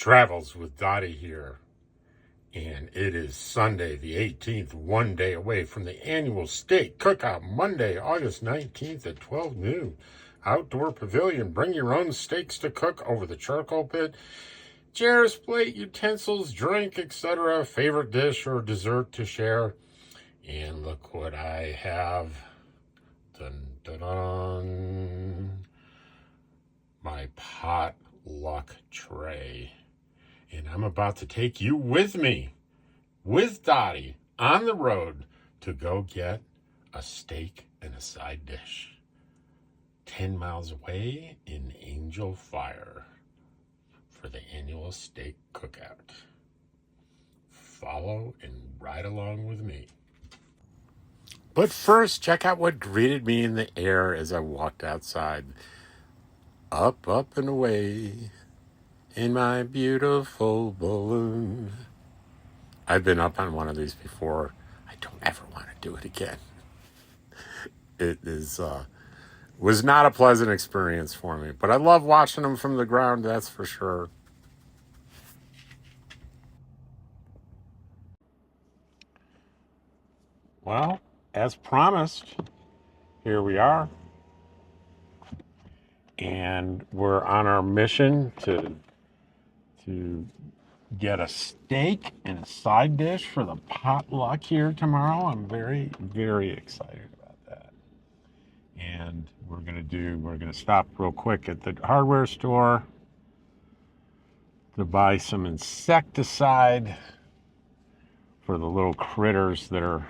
Travels with Dottie here, and it is Sunday the 18th, one day away from the annual Steak Cookout, Monday, August 19th at 12 noon. Outdoor pavilion, bring your own steaks to cook over the charcoal pit. Chairs, plate, utensils, drink, etc. Favorite dish or dessert to share. And look what I have. Dun, dun, dun. My potluck tray. And I'm about to take you with me, with Dottie, on the road to go get a steak and a side dish. 10 miles away in Angel Fire for the annual steak cookout. Follow and ride along with me. But first, check out what greeted me in the air as I walked outside. Up, up, and away in my beautiful balloon. I've been up on one of these before. I don't ever want to do it again. It was not a pleasant experience for me, but I love watching them from the ground, that's for sure. Well, as promised, here we are. And we're on our mission to get a steak and a side dish for the potluck here tomorrow. I'm very, very excited about that. And we're gonna stop real quick at the hardware store to buy some insecticide for the little critters that are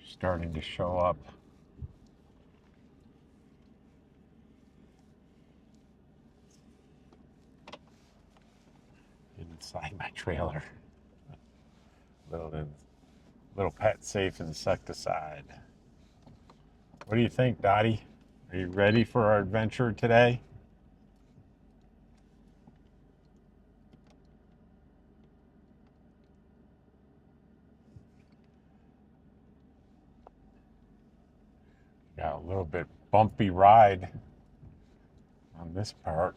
starting to show up. Inside my trailer. Little pet safe insecticide. What do you think, Dottie? Are you ready for our adventure today? Got a little bit bumpy ride on this part.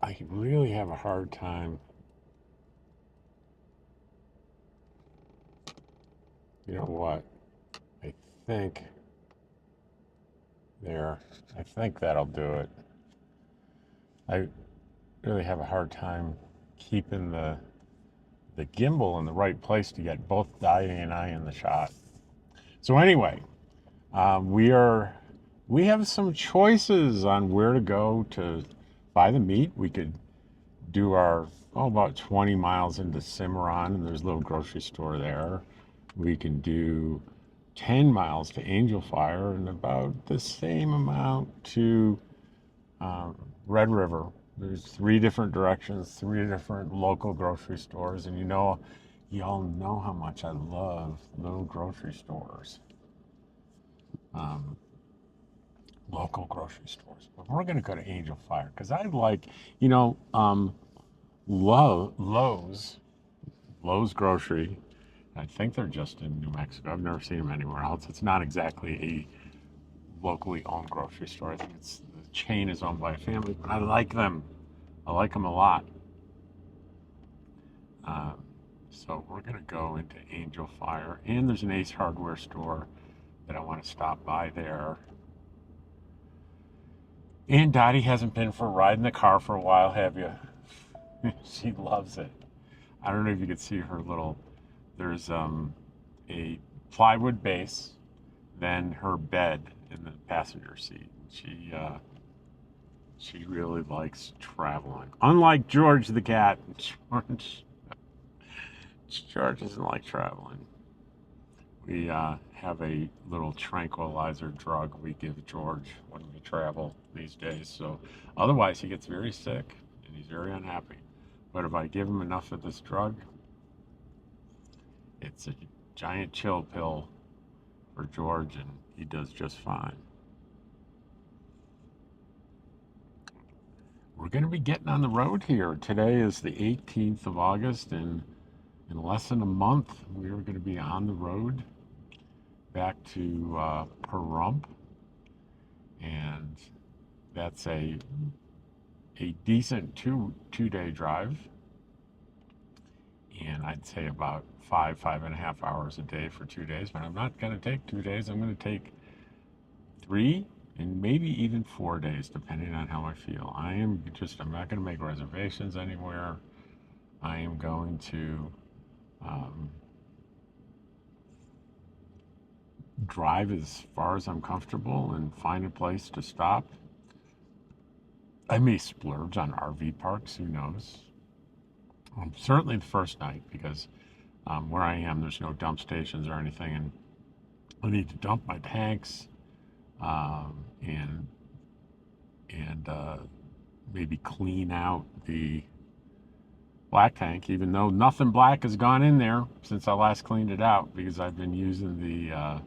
I really have a hard time. You know what? I think I think that'll do it. I really have a hard time keeping the gimbal in the right place to get both Dottie and I in the shot. So anyway, we have some choices on where to go to buy the meat. We could do our about 20 miles into Cimarron, and there's a little grocery store there. We can do 10 miles to Angel Fire and about the same amount to Red River. There's 3 different directions, 3 different local grocery stores, and y'all know how much I love little grocery stores. Local grocery stores. But we're going to go to Angel Fire because I like, Lowe's Grocery. I think they're just in New Mexico. I've never seen them anywhere else. It's not exactly a locally owned grocery store. I think the chain is owned by a family, but I like them. I like them a lot. So we're going to go into Angel Fire, and there's an Ace Hardware store that I want to stop by there. And Dottie hasn't been for a ride in the car for a while, have you? She loves it. I don't know if you can see her there's a plywood base, then her bed in the passenger seat. She really likes traveling. Unlike George the cat, George doesn't like traveling. We have a little tranquilizer drug we give George when we travel these days. So otherwise he gets very sick and he's very unhappy. But if I give him enough of this drug, it's a giant chill pill for George and he does just fine. We're going to be getting on the road here. Today is the 18th of August and in less than a month, we are going to be on the road back to Pahrump, and that's a decent two-day drive, and I'd say about 5.5 hours a day for 2 days. But I'm not going to take 2 days. I'm going to take 3 and maybe even 4 days, depending on how I feel. I'm not going to make reservations anywhere. I am going to drive as far as I'm comfortable and find a place to stop. I may splurge on RV parks, who knows? Certainly the first night, because where I am, there's no dump stations or anything, and I need to dump my tanks and maybe clean out the black tank, even though nothing black has gone in there since I last cleaned it out, because I've been using the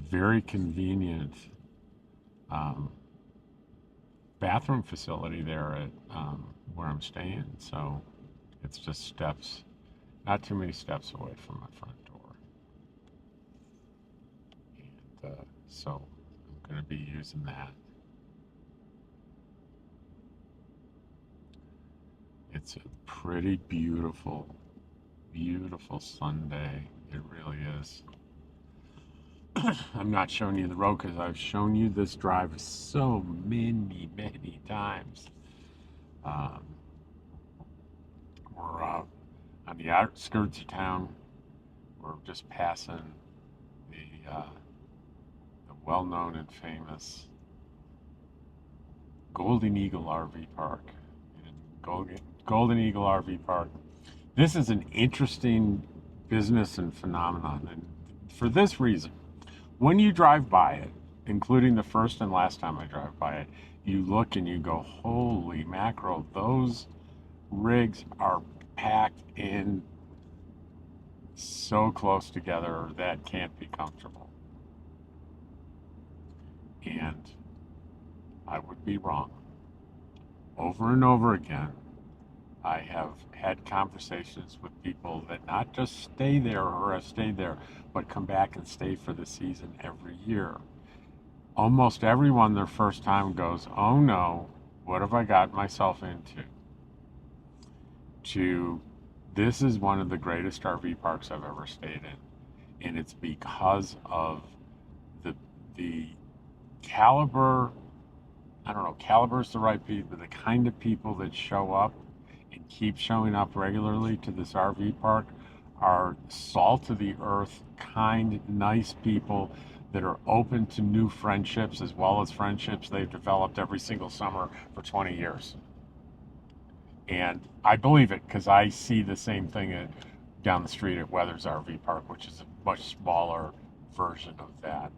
very convenient bathroom facility there at where I'm staying. So it's just steps, not too many steps away from my front door. And so I'm going to be using that. It's a pretty beautiful, beautiful Sunday. It really is. I'm not showing you the road because I've shown you this drive so many, many times. We're on the outskirts of town. We're just passing the well-known and famous Golden Eagle RV Park. And Golden Eagle RV Park. This is an interesting business and phenomenon, and for this reason. When you drive by it, including the first and last time I drive by it, you look and you go, holy mackerel, those rigs are packed in so close together that can't be comfortable. And I would be wrong. Over and over again, I have had conversations with people that not just stay there or have stayed there, but come back and stay for the season every year. Almost everyone their first time goes, oh no, what have I got myself into? This is one of the greatest RV parks I've ever stayed in. And it's because of the caliber, I don't know, caliber is the right people, the kind of people that show up and keep showing up regularly to this RV park are salt of the earth, kind, nice people that are open to new friendships, as well as friendships they've developed every single summer for 20 years. And I believe it because I see the same thing down the street at Weathers RV Park, which is a much smaller version of that.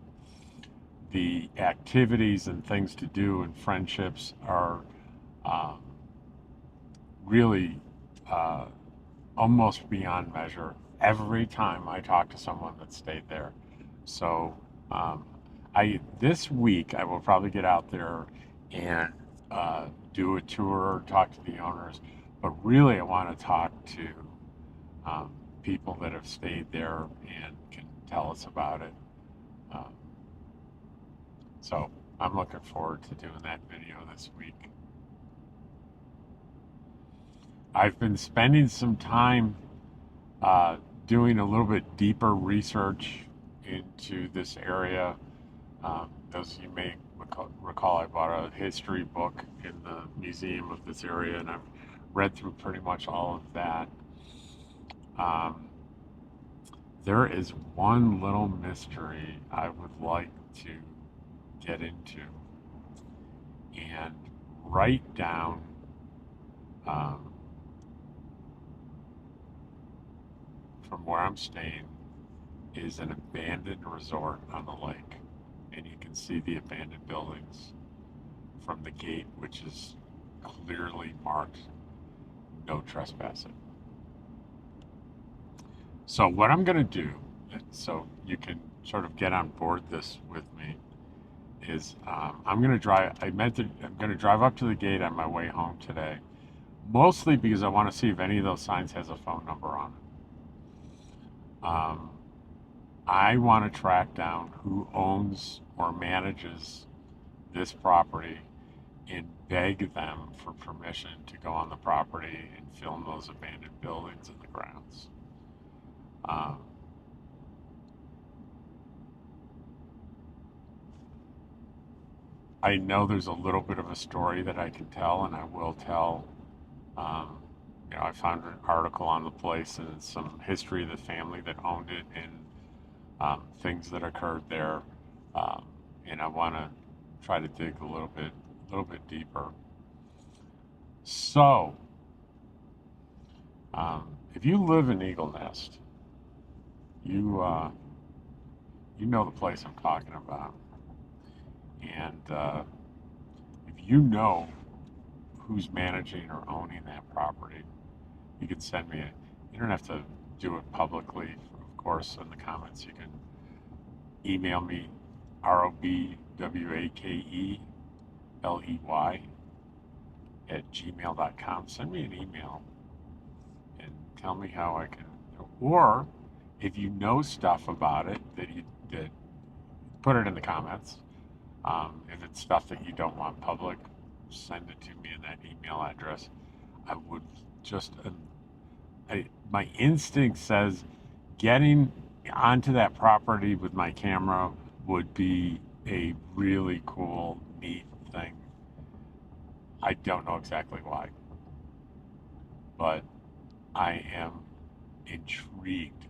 The activities and things to do and friendships are really almost beyond measure every time I talk to someone that stayed there. So this week I will probably get out there and do a tour, talk to the owners, but really I want to talk to people that have stayed there and can tell us about it. So I'm looking forward to doing that video this week. I've been spending some time doing a little bit deeper research into this area. Those of you may recall I bought a history book in the museum of this area, and I've read through pretty much all of that. There is one little mystery I would like to get into and write down from where I'm staying is an abandoned resort on the lake, and you can see the abandoned buildings from the gate, which is clearly marked no trespassing. So what I'm going to do, so you can sort of get on board this with me, is I'm going to drive up to the gate on my way home today, mostly because I want to see if any of those signs has a phone number on it. Um, I want to track down who owns or manages this property and beg them for permission to go on the property and film those abandoned buildings and the grounds. Um, I know there's a little bit of a story that I can tell, and I will tell. Um, I found an article on the place and some history of the family that owned it and things that occurred there. Um, and I want to try to dig a little bit deeper. So, if you live in Eagle Nest, you know the place I'm talking about, and if you know who's managing or owning that property, you can send me. You don't have to do it publicly, of course. In the comments, you can email me, robwakeley@gmail.com. Send me an email and tell me how I can. Or if you know stuff about it that put it in the comments. If it's stuff that you don't want public, send it to me in that email address. I would just, my instinct says getting onto that property with my camera would be a really cool, neat thing. I don't know exactly why, but I am intrigued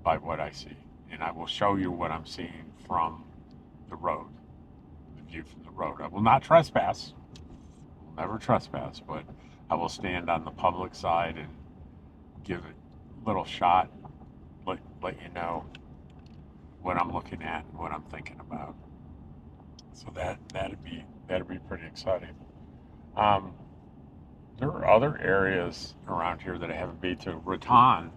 by what I see. And I will show you what I'm seeing from the road, the view from the road. I will not trespass. I will never trespass, but I will stand on the public side and give it a little shot, let you know what I'm looking at and what I'm thinking about. So that'd be pretty exciting. Um, there are other areas around here that I haven't been to. Raton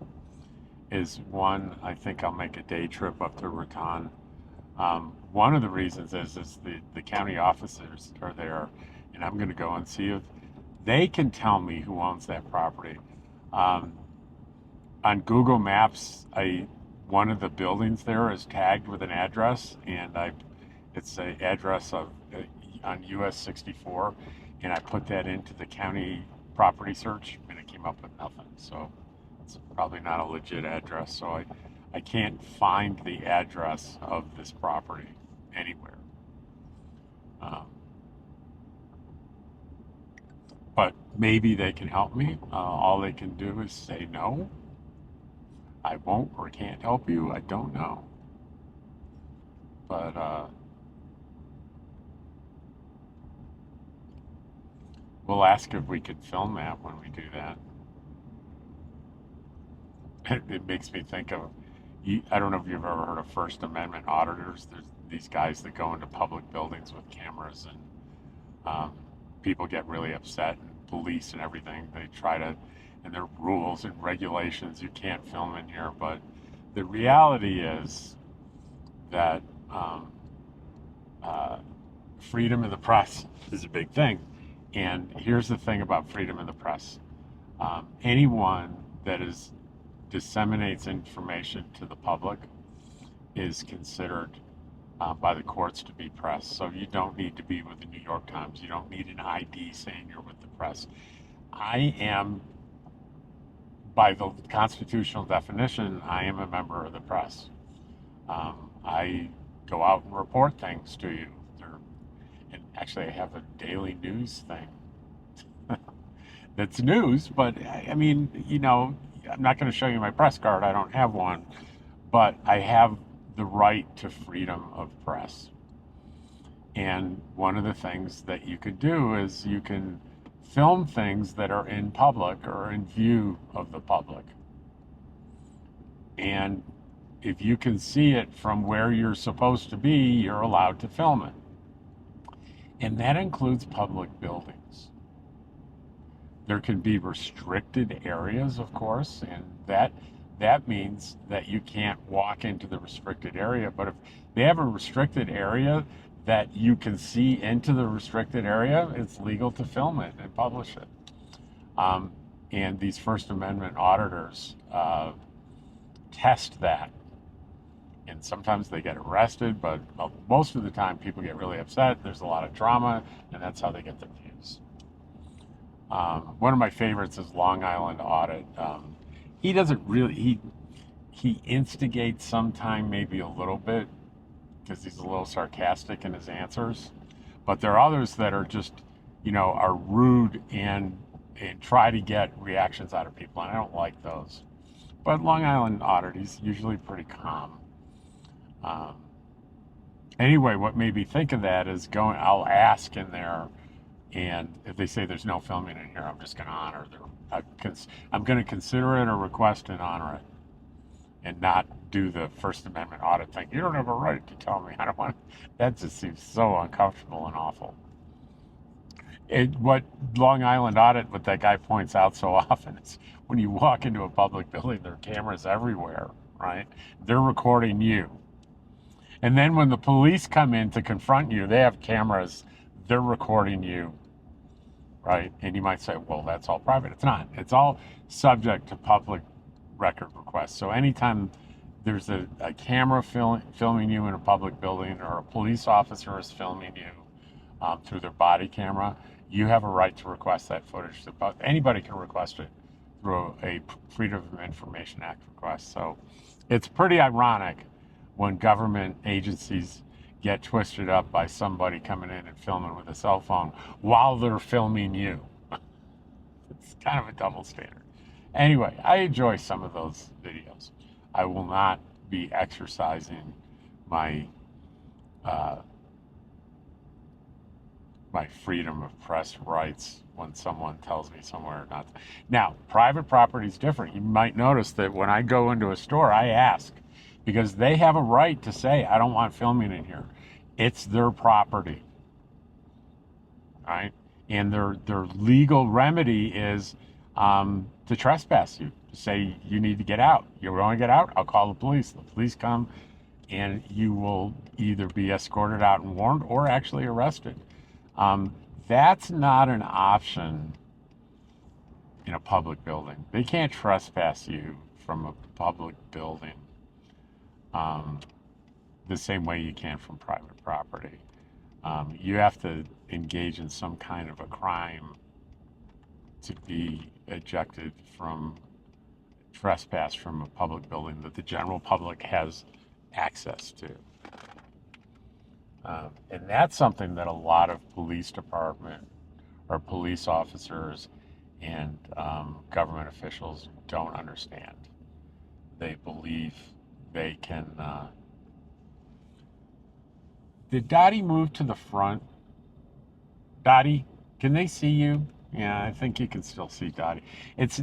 is one. I think I'll make a day trip up to Raton. One of the reasons is the county officers are there, and I'm going to go and see if they can tell me who owns that property. Um, on Google Maps, one of the buildings there is tagged with an address, and it's an address of on US 64, and I put that into the county property search, and it came up with nothing. So it's probably not a legit address. So I can't find the address of this property anywhere. Um, but maybe they can help me. All they can do is say no. I won't or can't help you. I don't know. But we'll ask if we could film that when we do that. It makes me think of, I don't know if you've ever heard of First Amendment auditors. There's these guys that go into public buildings with cameras, and people get really upset, and police and everything. They try to, and there are rules and regulations. You can't film in here, but the reality is that uh, freedom of the press is a big thing. And here's the thing about freedom of the press. Anyone that disseminates information to the public is considered by the courts to be press. So you don't need to be with the New York Times. You don't need an ID saying you're with the press. I am, by the constitutional definition, I am a member of the press. I go out and report things to you. And actually, I have a daily news thing that's news, but I mean, I'm not going to show you my press card. I don't have one, but I have the right to freedom of press. And one of the things that you could do is you can film things that are in public or in view of the public. And if you can see it from where you're supposed to be, you're allowed to film it. And that includes public buildings. There can be restricted areas, of course, and that means that you can't walk into the restricted area. But if they have a restricted area that you can see into the restricted area, it's legal to film it and publish it. And these First Amendment auditors test that. And sometimes they get arrested, but most of the time people get really upset. There's a lot of drama, and that's how they get their views. One of my favorites is Long Island Audit. He doesn't really, he instigates sometime maybe a little bit because he's a little sarcastic in his answers. But there are others that are just, are rude and try to get reactions out of people, and I don't like those. But Long Island Audit, he's usually pretty calm. Um, anyway, what made me think of that is I'll ask in there, and if they say there's no filming in here, I'm just going to honor I'm going to consider it a request and honor it, and not do the First Amendment audit thing. You don't have a right to tell me. I don't want. That just seems so uncomfortable and awful. What Long Island Audit, what that guy points out so often is when you walk into a public building, there are cameras everywhere, right? They're recording you. And then when the police come in to confront you, they have cameras, they're recording you, right? And you might say, well, that's all private. It's not. It's all subject to public record requests. So anytime there's a camera filming you in a public building, or a police officer is filming you through their body camera, you have a right to request that footage. Anybody can request it through a Freedom of Information Act request. So it's pretty ironic when government agencies get twisted up by somebody coming in and filming with a cell phone while they're filming you. It's kind of a double standard. Anyway, I enjoy some of those videos. I will not be exercising my my freedom of press rights when someone tells me somewhere not to. Now, private property is different. You might notice that when I go into a store, I ask, because they have a right to say, I don't want filming in here. It's their property, right? And their legal remedy is to trespass you, to say you need to get out. You want to get out? I'll call the police. The police come, and you will either be escorted out and warned or actually arrested. That's not an option in a public building. They can't trespass you from a public building the same way you can from private property. You have to engage in some kind of a crime to be ejected from trespass from a public building that the general public has access to. And that's something that a lot of police department or police officers and government officials don't understand. They believe they can. Did Dottie move to the front? Dottie, can they see you? Yeah, I think you can still see Dottie.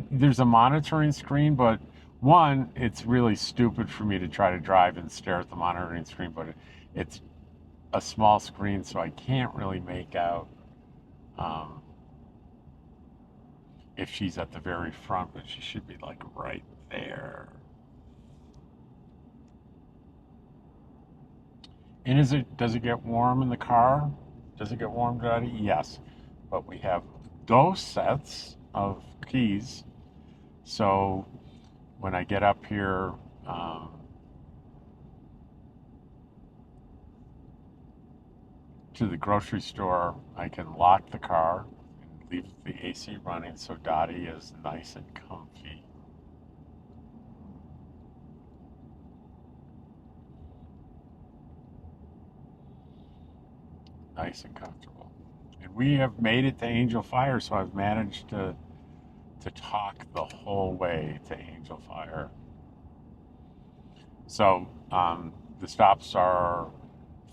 There's a monitoring screen, but one, it's really stupid for me to try to drive and stare at the monitoring screen, but it's a small screen, so I can't really make out if she's at the very front, but she should be like right there. And does it get warm in the car? Does it get warm, Dottie? Yes. But we have those sets of keys. So when I get up here, to the grocery store, I can lock the car and leave the AC running so Dottie is nice and comfy. Nice and comfortable. And we have made it to Angel Fire, so I've managed to talk the whole way to Angel Fire. So the stops are,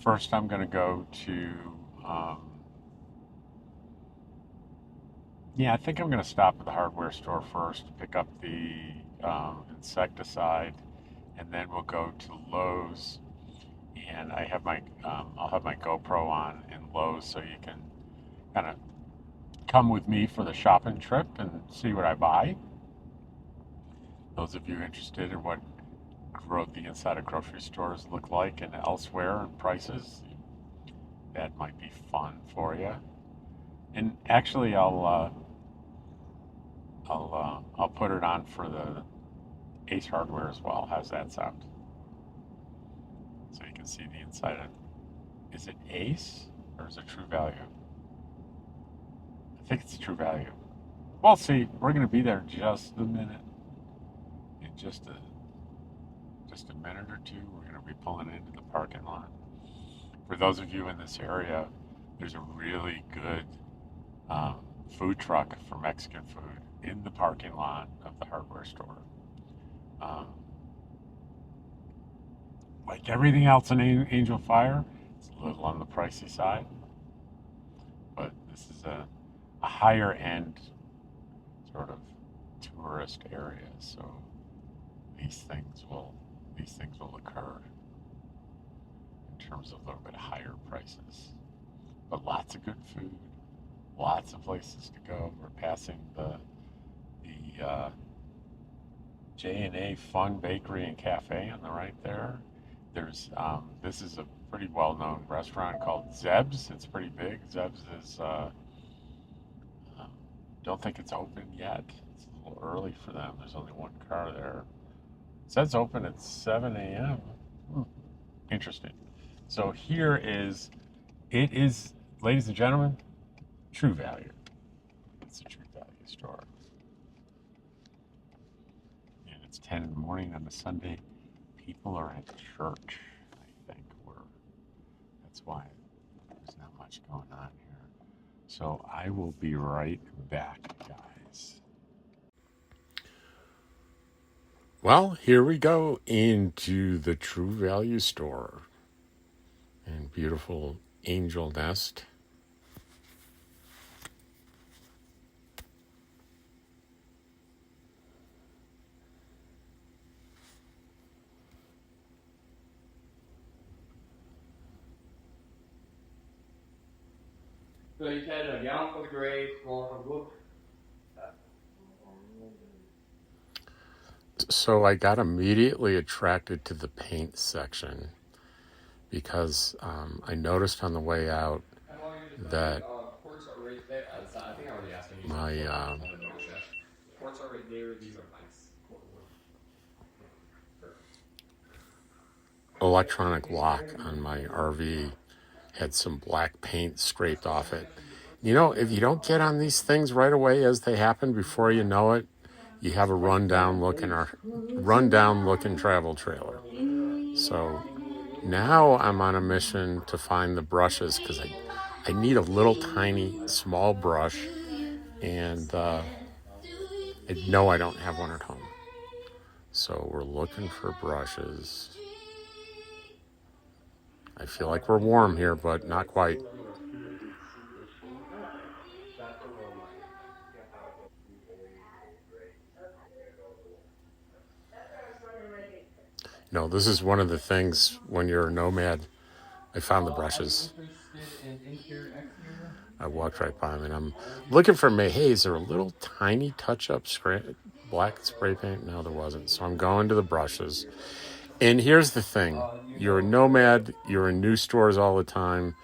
first I'm going to go to, I think I'm going to stop at the hardware store first to pick up the insecticide, and then we'll go to Lowe's, and I'll have my GoPro on in Lowe's, so you can kind of come with me for the shopping trip and see what I buy. Those of you interested in what the inside of grocery stores look like and elsewhere and prices, that might be fun for you. And actually, I'll put it on for Ace Hardware as well has that sound. So you can see the inside of, is it Ace or is it True Value? I think it's True Value. We'll see. We're going to be there just a minute. In just a minute or two, we're going to be pulling into the parking lot. For those of you in this area, there's a really good food truck for Mexican food in the parking lot of the hardware store. Um, like everything else in Angel Fire, it's a little on the pricey side, but this is a higher end sort of tourist area, so these things will occur in terms of a little bit higher prices, but lots of good food, lots of places to go. We're passing the J&A Fun Bakery and Cafe on the right there. There's this is a pretty well-known restaurant called Zeb's. It's pretty big. Zeb's is don't think it's open yet. It's a little early for them. There's only one car there. It says open at 7 a.m. Interesting. So here is, it is, ladies and gentlemen, True Value. It's a True Value store. And it's 10 in the morning on a Sunday. People are at church, I think. That's why there's not much going on here. So I will be right back, guys. Well, here we go into the True Value store in beautiful Angel Nest. So you had a gown for the gray, small for blue. So I got immediately attracted to the paint section because I noticed on the way out that Ports are right there. I think I already asked you. my Ports are right there. These are nice. electronic lock on my RV had some black paint scraped off it. You know, if you don't get on these things right away as they happen, before you know it, you have a rundown looking travel trailer. So now I'm on a mission to find the brushes because I need a little tiny small brush, and I know I don't have one at home. So we're looking for brushes. I feel like we're warm here, but not quite. No, this is one of the things when you're a nomad. I found the brushes. I walked right by them, and I'm looking for hey, is there a little tiny touch-up black spray paint? No, there wasn't. So I'm going to the brushes. And here's the thing. You're a nomad. You're in new stores all the time.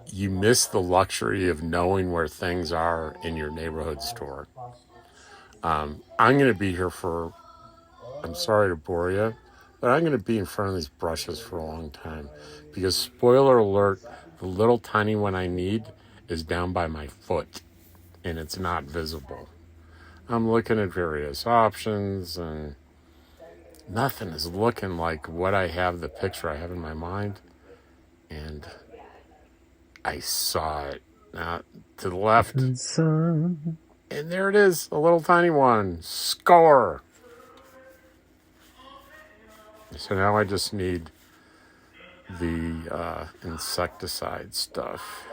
You miss the luxury of knowing where things are in your neighborhood store. I'm going to be here I'm sorry to bore you, but I'm going to be in front of these brushes for a long time because, spoiler alert, the little tiny one I need is down by my foot and it's not visible. I'm looking at various options and nothing is looking like what I have, the picture I have in my mind. And I saw it now to the left. And there it is, a little tiny one. Score! So now I just need the insecticide stuff.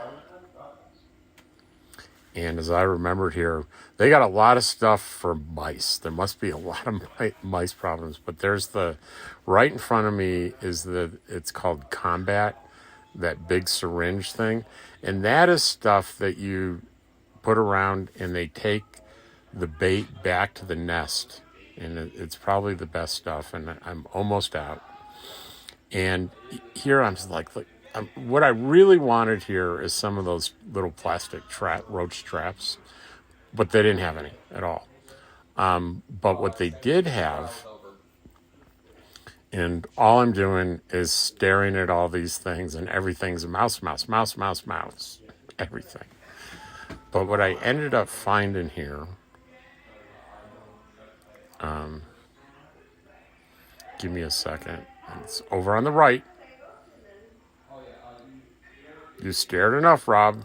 And as I remembered here, they got a lot of stuff for mice. There must be a lot of mice problems. But there's right in front of me is it's called Combat, that big syringe thing. And that is stuff that you put around and they take the bait back to the nest. And it's probably the best stuff. And I'm almost out. And here I'm just like, what I really wanted here is some of those little plastic roach traps, but they didn't have any at all. But what they did have And all I'm doing is staring at all these things, and everything's mouse, mouse, mouse, mouse, mouse, everything. But what I ended up finding here, give me a second. It's over on the right. You stared enough, Rob.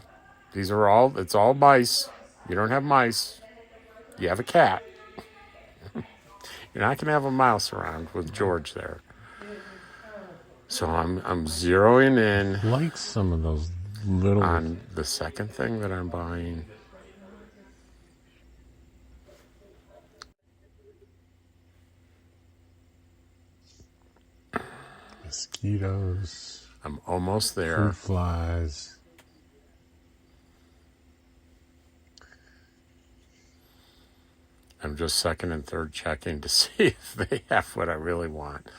It's all mice. You don't have mice. You have a cat. You're not going to have a mouse around with George there. So I'm zeroing in Like some of those little on the second thing that I'm buying. mosquitoes, I'm almost there. fruit flies. I'm just second and third checking to see if they have what I really want.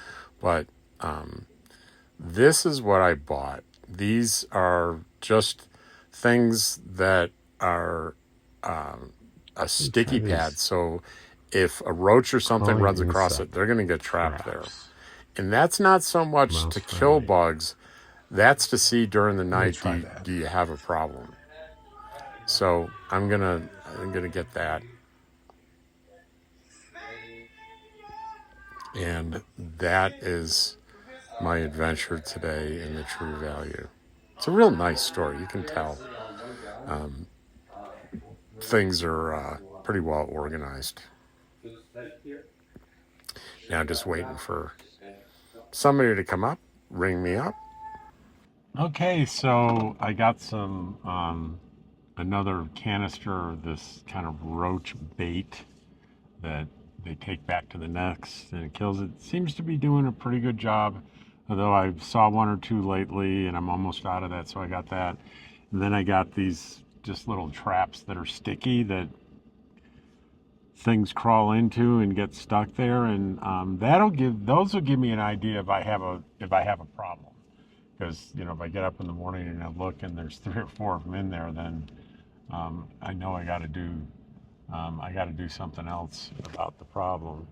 But this is what I bought. These are just things that are a sticky pad. So if a roach or something runs across it, they're going to get trapped there. And that's not so much to kill bugs. That's to see during the night, do you have a problem? So I'm gonna get that. And that is my adventure today in the True Value. It's a real nice store. You can tell things are pretty well organized. Now just waiting for somebody to come up, ring me up. Okay, so I got some another canister of this kind of roach bait that they take back to the nest and it kills it. Seems to be doing a pretty good job, although I saw one or two lately and I'm almost out of that, so I got that. And then I got these just little traps that are sticky that things crawl into and get stuck there, and those will give me an idea if I have a problem. Because if I get up in the morning and I look and there's 3 or 4 of them in there, then I know I got to do something else about the problem.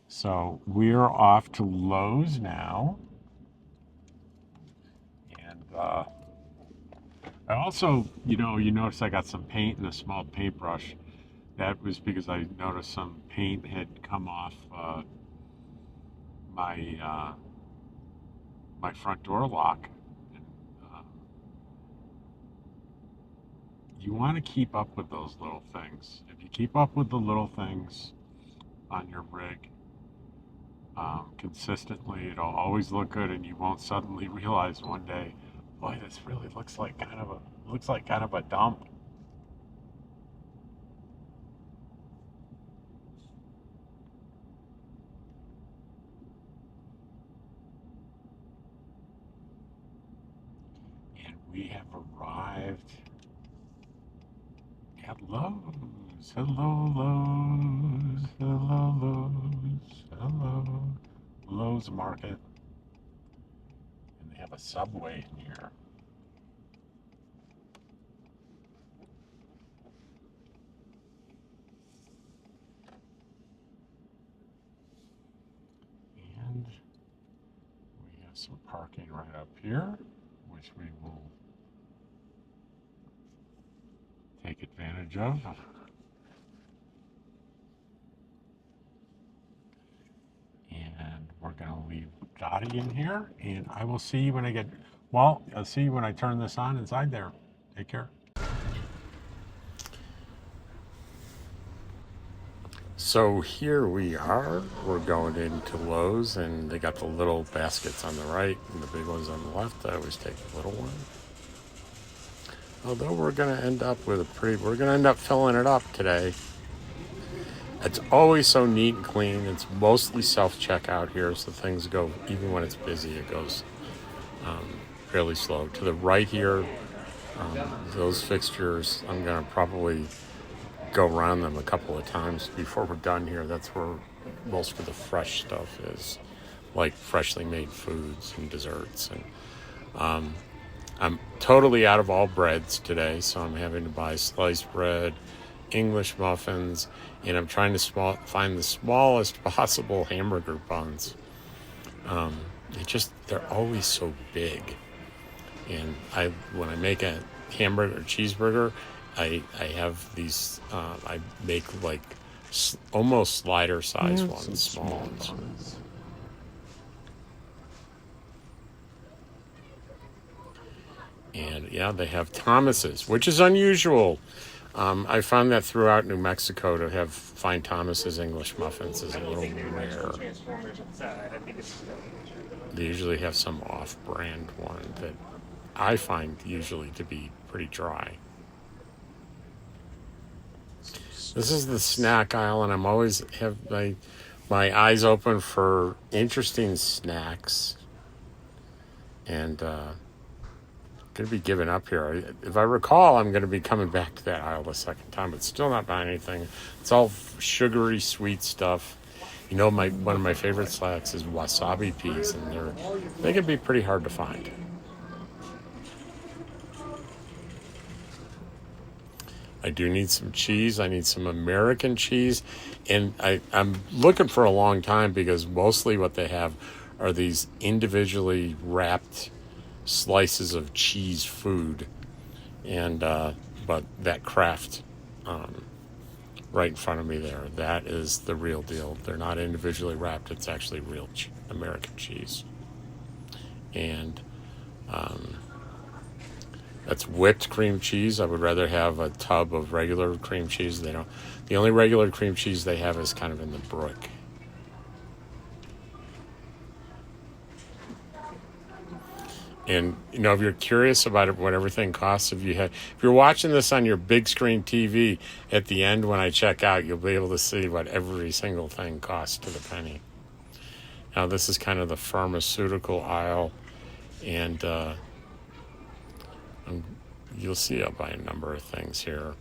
So we're off to Lowe's now, and I also, you notice I got some paint and a small paintbrush. That was because I noticed some paint had come off my my front door lock. And, you want to keep up with those little things. If you keep up with the little things on your rig consistently, it'll always look good, and you won't suddenly realize one day, boy, this really looks like kind of a dump. And we have arrived at Lowe's. Hello, Lowe's. Hello, Lowe's. Hello. Lowe's Market. And they have a Subway in here. And we have some parking right up here, which we will take advantage of. And we're going to leave Dottie in here, and I will see you when I'll see you when I turn this on inside there. Take care. So here we are. We're going into Lowe's, and they got the little baskets on the right and the big ones on the left. I always take the little one. Although we're going to end up filling it up today. It's always so neat and clean. It's mostly self-checkout here, so things go, even when it's busy, it goes fairly slow. To the right here, those fixtures, I'm going to probably go around them a couple of times before we're done here. That's where most of the fresh stuff is, like freshly made foods and desserts. And I'm totally out of all breads today, so I'm having to buy sliced bread English muffins, and I'm trying to find the smallest possible hamburger buns. They're always so big. And when I make a hamburger or cheeseburger, I have these, I make like almost slider size Yeah, ones, some small ones. ones. And yeah, they have Thomas's, which is unusual. I found that throughout New Mexico to find Thomas's English muffins is a little rare. They usually have some off-brand one that I find usually to be pretty dry. This is the snack aisle, and I'm always have my eyes open for interesting snacks. And going to be giving up here. If I recall, I'm going to be coming back to that aisle the second time, but still not buying anything. It's all sugary, sweet stuff. You know, one of my favorite snacks is wasabi peas, and they can be pretty hard to find. I do need some cheese. I need some American cheese, and I'm looking for a long time because mostly what they have are these individually wrapped slices of cheese food, and but that Kraft right in front of me that is the real deal. They're not individually wrapped. It's actually real American cheese, and that's whipped cream cheese. I would rather have a tub of regular cream cheese. The only regular cream cheese they have is kind of in the brick. And you know, if you're curious about what everything costs, if you're watching this on your big screen TV, at the end when I check out, you'll be able to see what every single thing costs to the penny. Now, this is kind of the pharmaceutical aisle, and you'll see I'll buy a number of things here.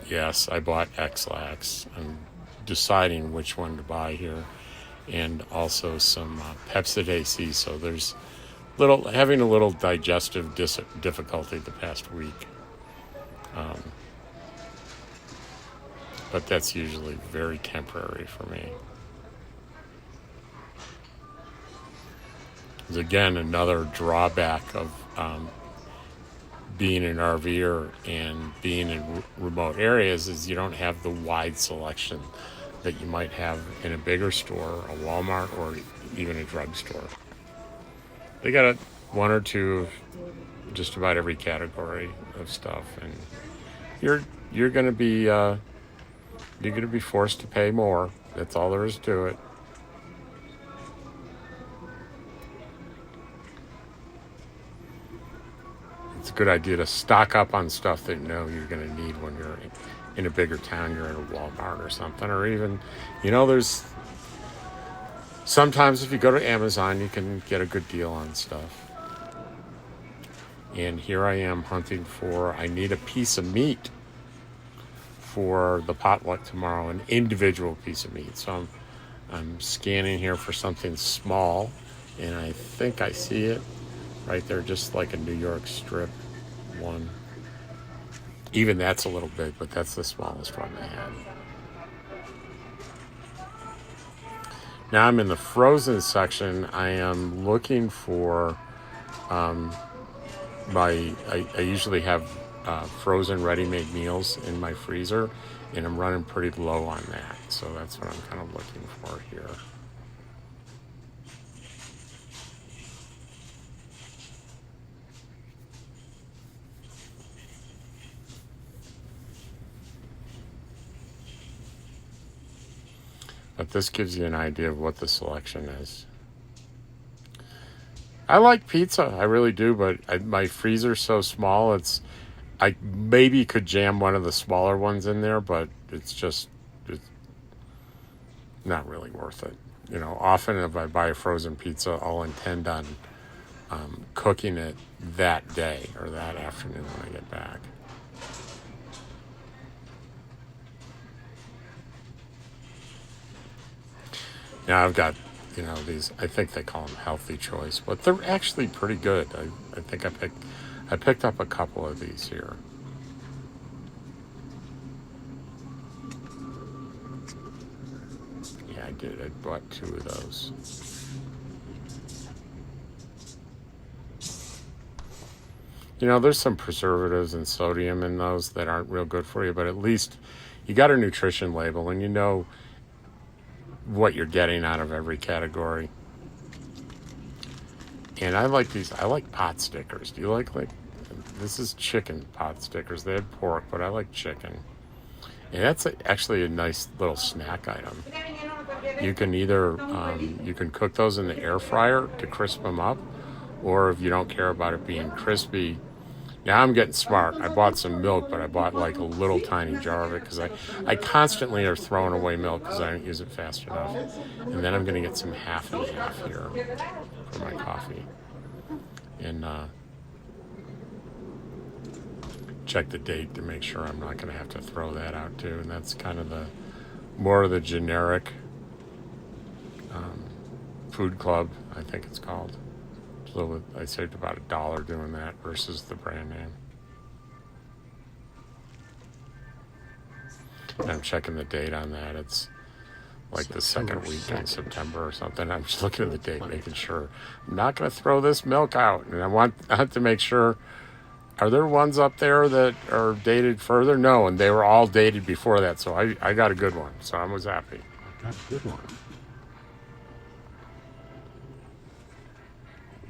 Yes, I bought X-Lax. I'm deciding which one to buy here. And also some Pepsid AC. So there's having a little digestive difficulty the past week. But that's usually very temporary for me. There's again another drawback of being an RVer and being in remote areas is you don't have the wide selection that you might have in a bigger store, a Walmart, or even a drugstore. They got one or two of just about every category of stuff, and you're going to be forced to pay more. That's all there is to it. It's a good idea to stock up on stuff that you know you're going to need when you're in a bigger town. You're in a Walmart or something, or even, there's sometimes if you go to Amazon, you can get a good deal on stuff. And here I am hunting I need a piece of meat for the potluck tomorrow, an individual piece of meat. So I'm scanning here for something small, and I think I see it right there, just like a New York strip one. Even that's a little big, but that's the smallest one they had. Now I'm in the frozen section. I am looking for I usually have frozen ready-made meals in my freezer, and I'm running pretty low on that. So that's what I'm kind of looking for here. But this gives you an idea of what the selection is. I like pizza, I really do, but my freezer's so small, I maybe could jam one of the smaller ones in there, but it's not really worth it. Often if I buy a frozen pizza, I'll intend on cooking it that day or that afternoon when I get back. Now I've got, these, I think they call them healthy choice, but they're actually pretty good. I think I I picked up a couple of these here. Yeah, I did. I bought 2 of those. You know, there's some preservatives and sodium in those that aren't real good for you, but at least you got a nutrition label and you know what you're getting out of every category. And I like these. I like pot stickers. Do you like this is chicken pot stickers. They had pork, but I like chicken. And that's actually a nice little snack item. You can either you can cook those in the air fryer to crisp them up, or if you don't care about it being crispy. Now I'm getting smart. I bought some milk, but I bought like a little tiny jar of it because I constantly are throwing away milk because I don't use it fast enough. And then I'm going to get some half and half here for my coffee. And check the date to make sure I'm not going to have to throw that out too. And that's kind of the more of the generic food club, I think it's called. So I saved about $1 doing that versus the brand name. And I'm checking the date on that. It's like the second week in September or something. I'm just looking at the date, making sure I'm not going to throw this milk out. And I want to make sure, are there ones up there that are dated further? No, and they were all dated before that. So I got a good one. So I was happy. I got a good one.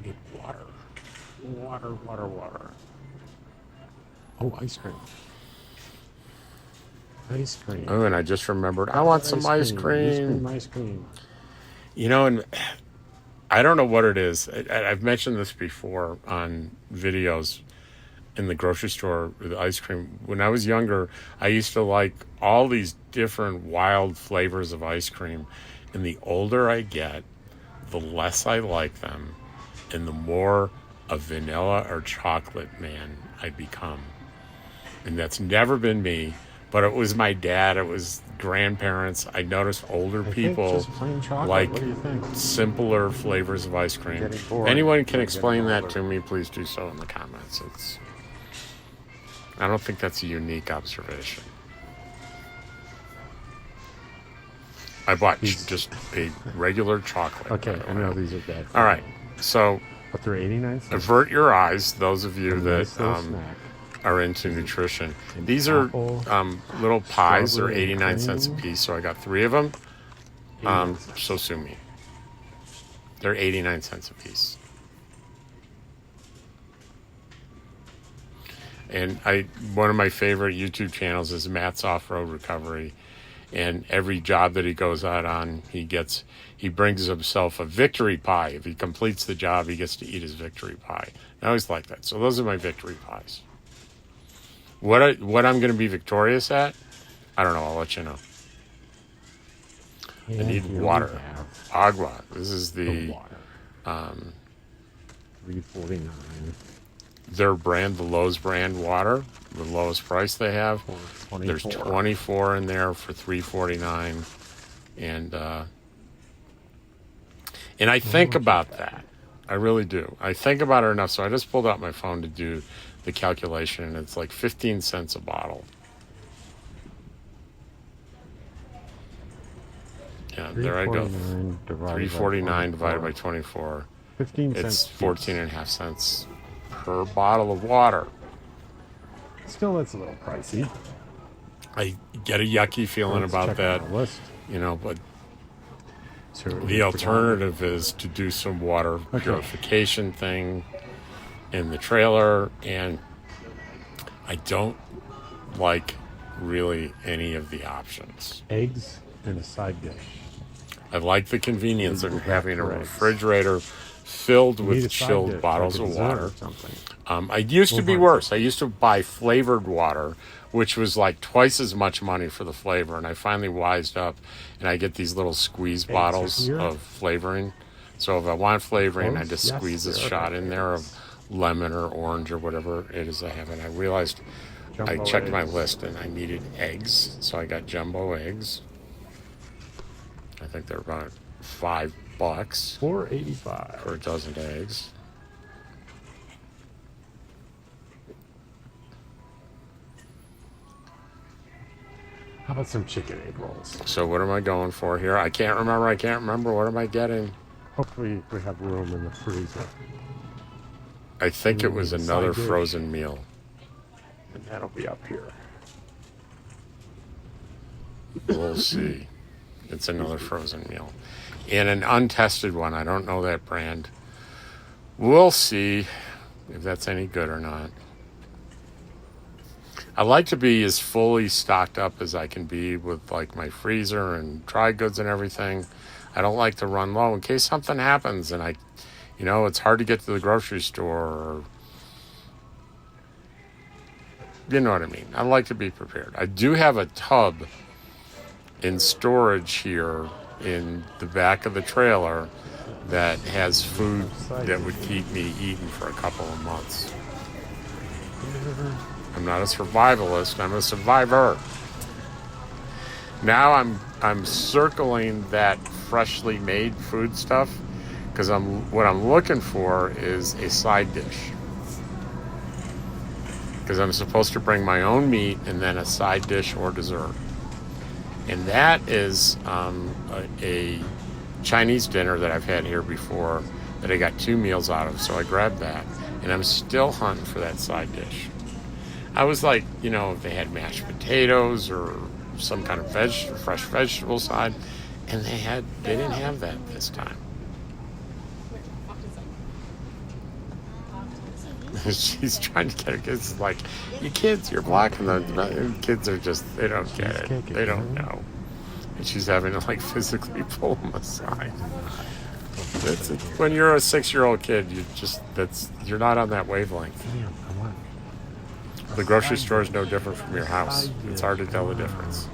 We need water. Water. Oh, ice cream. Ice cream. Oh, and I just remembered, I want some ice cream. Ice cream. You know, and I don't know what it is. I've mentioned this before on videos in the grocery store with ice cream. When I was younger, I used to like all these different wild flavors of ice cream. And the older I get, the less I like them and the more a vanilla or chocolate man I become. And that's never been me, but it was my dad, it was grandparents. I noticed older people just plain chocolate. like What do you think? simpler flavors of ice cream. Getting bored. Anyone can explain Getting that to me, please do so in the comments. I don't think that's a unique observation. I bought just a regular chocolate. Okay, by the I way. know these are bad. All right, so But they're 89 cents. avert your eyes, those of you that Nice little snack. are into nutrition. These are Apple, little pies. They're strawberry 89 cents a cream. piece, so I got 3 of them. So sue me. They're 89 cents a piece. And one of my favorite YouTube channels is Matt's Off-Road Recovery. And every job that he goes out on, he brings himself a victory pie. If he completes the job, he gets to eat his victory pie. I always like that. So those are my victory pies. What I'm going to be victorious at, I don't know. I'll let you know. I need water. Agua. This is the water. $3.49. Their brand, the Lowe's brand water, the lowest price they have. There's 24 in there for $3.49, and I think about that. I really do. I think about it enough. So I just pulled out my phone to do the calculation, and it's like 15 cents a bottle. Yeah, there I go. $3.49 divided by 24. 15 cents. It's 14.5 cents per bottle of water. Still, that's a little pricey. I get a yucky feeling Let's about check that, on the list. you know, but So the alternative is to do some water purification thing in the trailer, and I don't like really any of the options. eggs and a side dish. I like the convenience of having a eggs. refrigerator filled Need a with side chilled dish, bottles like a of dessert water. or something. I used to be worse. I used to buy flavored water, which was like twice as much money for the flavor. And I finally wised up, and I get these little squeeze bottles here. of flavoring. So if I want flavoring, I just Yes, squeeze a there are shot in there of lemon or orange or whatever it is I have. And I realized I checked my list and I needed eggs. So I got jumbo eggs. I think they're about $5 $4.85. for a dozen eggs. How about some chicken egg rolls? So what am I going for here? I can't remember. What am I getting? Hopefully we have room in the freezer. I think You it was need a another side dish. frozen meal. And that'll be up here. We'll see. It's another frozen meal. And an untested one. I don't know that brand. We'll see if that's any good or not. I like to be as fully stocked up as I can be with like my freezer and dry goods and everything. I don't like to run low in case something happens and it's hard to get to the grocery store or you know what I mean. I like to be prepared. I do have a tub in storage here in the back of the trailer that has food that would keep me eating for a couple of months. I'm not a survivalist, I'm a survivor. Now I'm circling that freshly made food stuff because what I'm looking for is a side dish. Because I'm supposed to bring my own meat and then a side dish or dessert. And that is a Chinese dinner that I've had here before that I got 2 meals out of, so I grabbed that. And I'm still hunting for that side dish. I was like, if they had mashed potatoes or some kind of fresh vegetable side, and they didn't have that this time. She's trying to get her kids. It's like, you kids, you're blocking them. Kids are just, they don't get it. They don't know. And she's having to like physically pull them aside. When you're a 6-year-old kid, you're not on that wavelength. Damn, come on. The grocery store is no different from your house. It's hard to tell the difference.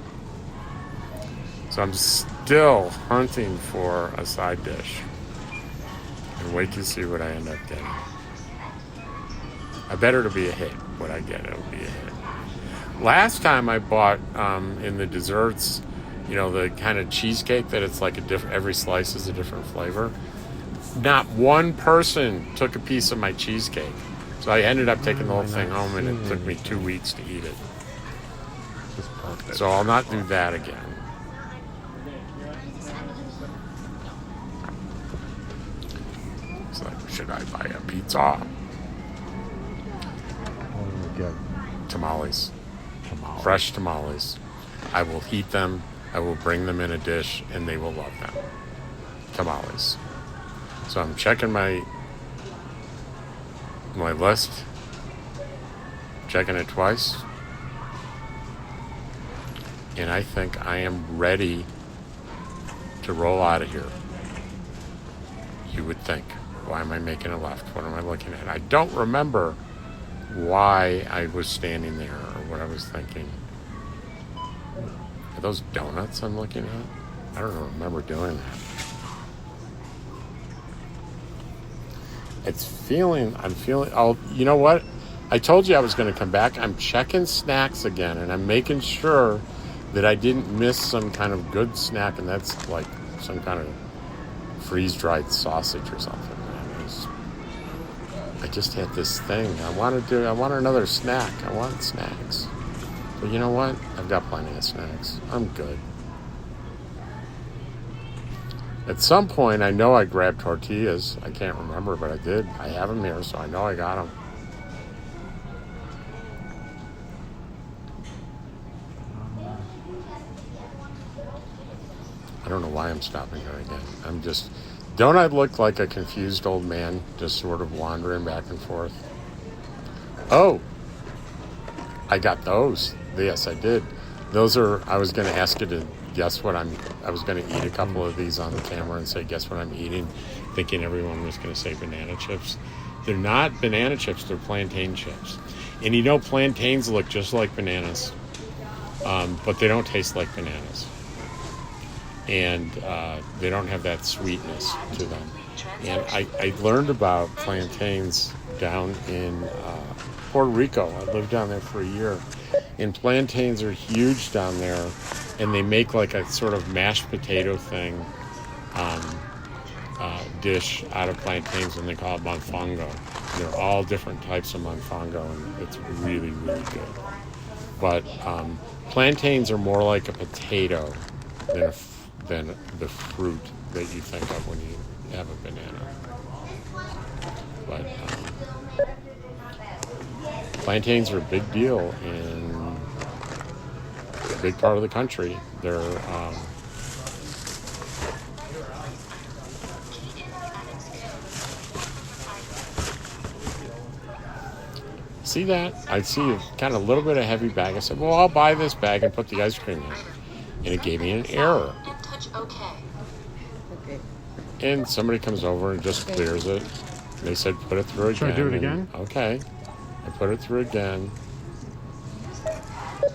So I'm still hunting for a side dish. And wait to see what I end up getting. I bet it'll be a hit. What I get, it'll be a hit. Last time I bought in the desserts, the kind of cheesecake that it's like every slice is a different flavor. Not one person took a piece of my cheesecake. So I ended up taking the whole thing home and it took me 2 weeks to eat it. So I'll not do that again. It's like, should I buy a pizza? What do we get? Tamales. Fresh tamales. I will heat them. I will bring them in a dish and they will love them. Tamales. So I'm checking my list. Checking it twice. And I think I am ready to roll out of here. You would think, why am I making a left? What am I looking at? I don't remember why I was standing there or what I was thinking. Are those donuts I'm looking at? I don't remember doing that. You know what? I told you I was going to come back. I'm checking snacks again, and I'm making sure that I didn't miss some kind of good snack, and that's like some kind of freeze-dried sausage or something. I just had this thing. I want another snack. I want snacks. But you know what? I've got plenty of snacks. I'm good. At some point, I know I grabbed tortillas. I can't remember, but I did. I have them here, so I know I got them. I don't know why I'm stopping there again. Don't I look like a confused old man, just sort of wandering back and forth? Oh, I got those. Yes, I did. I was going to ask you to guess I was going to eat a couple of these on the camera and say, guess what I'm eating, thinking everyone was going to say banana chips. They're not banana chips, they're plantain chips. And plantains look just like bananas, but they don't taste like bananas. And they don't have that sweetness to them. And I learned about plantains down in Puerto Rico. I lived down there for a year. And plantains are huge down there. And they make like a sort of mashed potato thing dish out of plantains, and they call it mofongo. They're all different types of mofongo, and it's really, really good. But plantains are more like a potato than the fruit that you think of when you have a banana. But plantains are a big deal in a big part of the country. They're see that? I see kind of a little bit of heavy bag. I said, well, I'll buy this bag and put the ice cream in. And it gave me an error. And touch OK. And somebody comes over and just clears it. And they said, put it through again. Should I do it And, again? okay. I put it through again.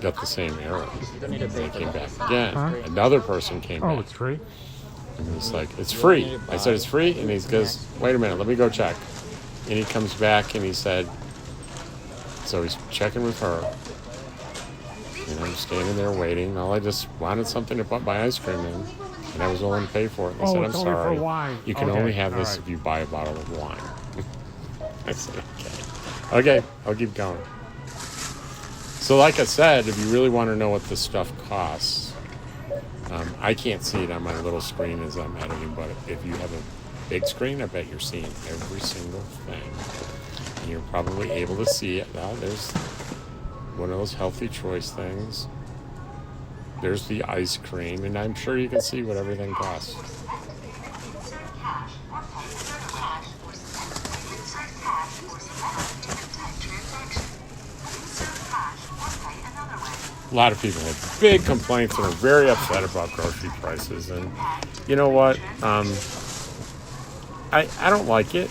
Got the same error. And they came back again. Huh? Another person came Oh, back. it's free? And he's like, it's free. I said, it's free? And he goes, wait a minute, let me go check. And he comes back and he said, so he's checking with her. And I'm standing there waiting. All I just wanted something to put my ice cream in. And I was willing to pay for it. And I said, I'm it's only sorry. for wine. You can Okay, only have all this right. if you buy a bottle of wine. I said, okay. Okay, I'll keep going. So like I said, if you really want to know what this stuff costs, I can't see it on my little screen as I'm editing, but if you have a big screen, I bet you're seeing every single thing. And you're probably able to see it. Now, there's one of those healthy choice things. There's the ice cream, and I'm sure you can see what everything costs. A lot of people have big complaints and are very upset about grocery prices. And you know what? I don't like it.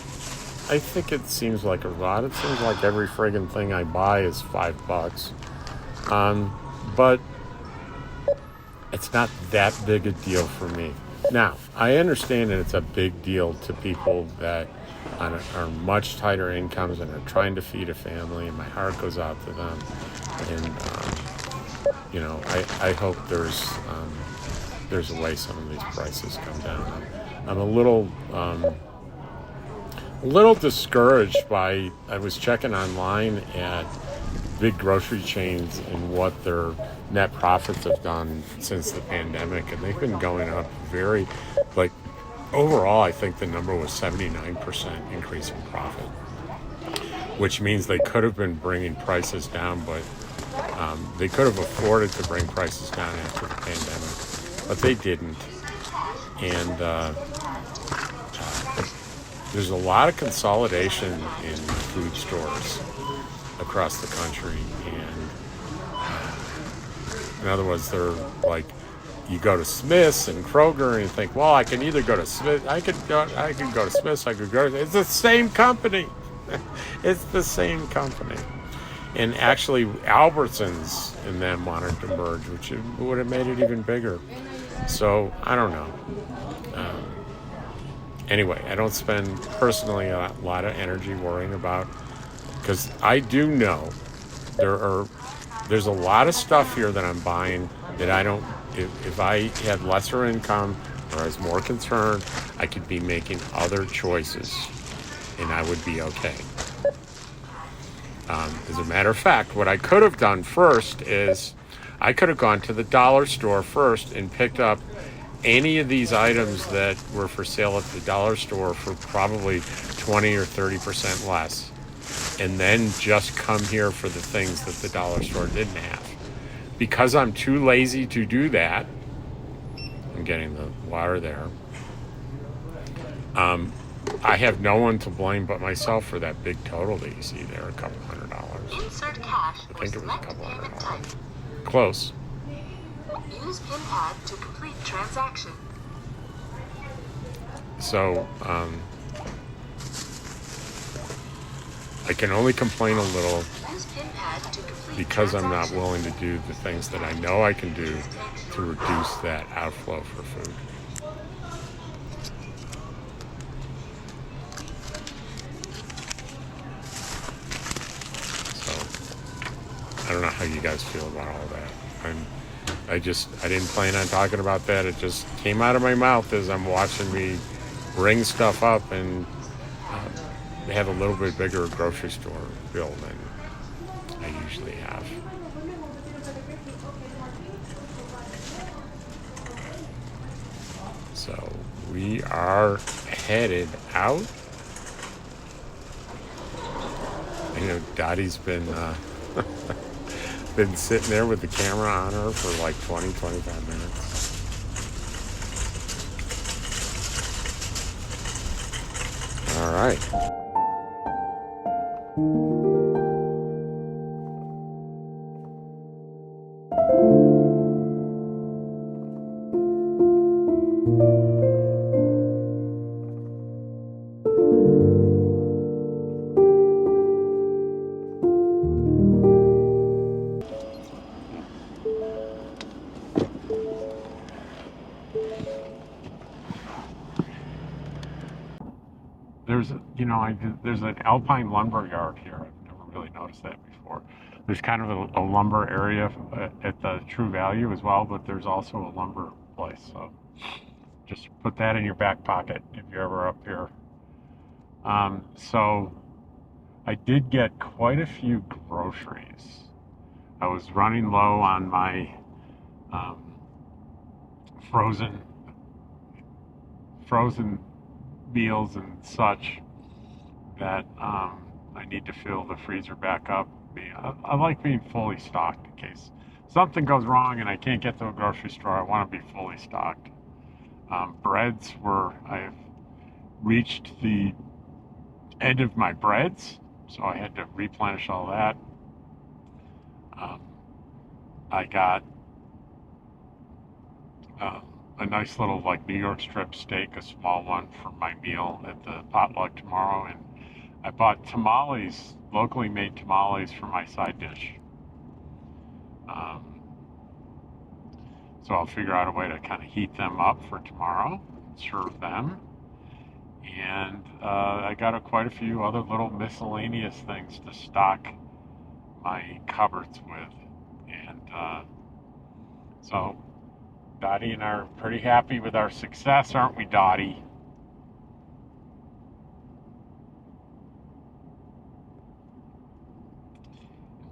I think it seems like a lot. It seems like every friggin' thing I buy is $5. But it's not that big a deal for me. Now, I understand that it's a big deal to people that are much tighter incomes and are trying to feed a family, and my heart goes out to them. And you know, I hope there's a way some of these prices come down. I'm a little discouraged by, I was checking online at big grocery chains and what their net profits have done since the pandemic, and they've been going up very, like, overall I think the number was 79% increase in profit, which means they could have been bringing prices down, but they could have afforded to bring prices down after the pandemic, but they didn't. And there's a lot of consolidation in food stores across the country, and in other words, they're like, you go to Smith's and Kroger and you think, well, I can either go to Smith, I could go to Smith's, it's the same company. It's the same company. And actually, Albertsons and them wanted to merge, which would have made it even bigger. So, I don't know. Anyway, I don't spend personally a lot of energy worrying about, because I do know there's a lot of stuff here that I'm buying that I don't, if I had lesser income or I was more concerned, I could be making other choices and I would be okay. As a matter of fact, what I could have done first is I could have gone to the dollar store first and picked up any of these items that were for sale at the dollar store for probably 20 or 30% less, and then just come here for the things that the dollar store didn't have. Because I'm too lazy to do that, I'm getting the water there, I have no one to blame but myself for that big total that you see there, $200. Insert cash I think it was select payment type. $200. Close. Use PIN pad to complete transaction. So, I can only complain a little Use PIN pad to complete because I'm not transaction. willing to do the things that I know I can do to reduce that outflow for food. So, I don't know how you guys feel about all that. I didn't plan on talking about that. It just came out of my mouth as I'm watching me ring stuff up and have a little bit bigger grocery store bill than I usually have. we are headed out. You know, Dottie's been been sitting there with the camera on her for like 20-25 minutes. All right. There's, you know, there's an alpine lumber yard here. I've never really noticed that before. There's kind of a lumber area at the True Value as well, but there's also a lumber place. So just put that in your back pocket if you're ever up here. So I did get quite a few groceries. I was running low on my frozen meals and such that I need to fill the freezer back up. I like being fully stocked in case something goes wrong and I can't get to a grocery store. I want to be fully stocked. Breads I've reached the end of my breads, so I had to replenish all that. I got a nice little like New York strip steak, a small one for my meal at the potluck tomorrow, and I bought tamales, locally made tamales for my side dish. So I'll figure out a way to kind of heat them up for tomorrow, serve them. And I got quite a few other little miscellaneous things to stock my cupboards with. And so Dottie and I are pretty happy with our success, aren't we, Dottie?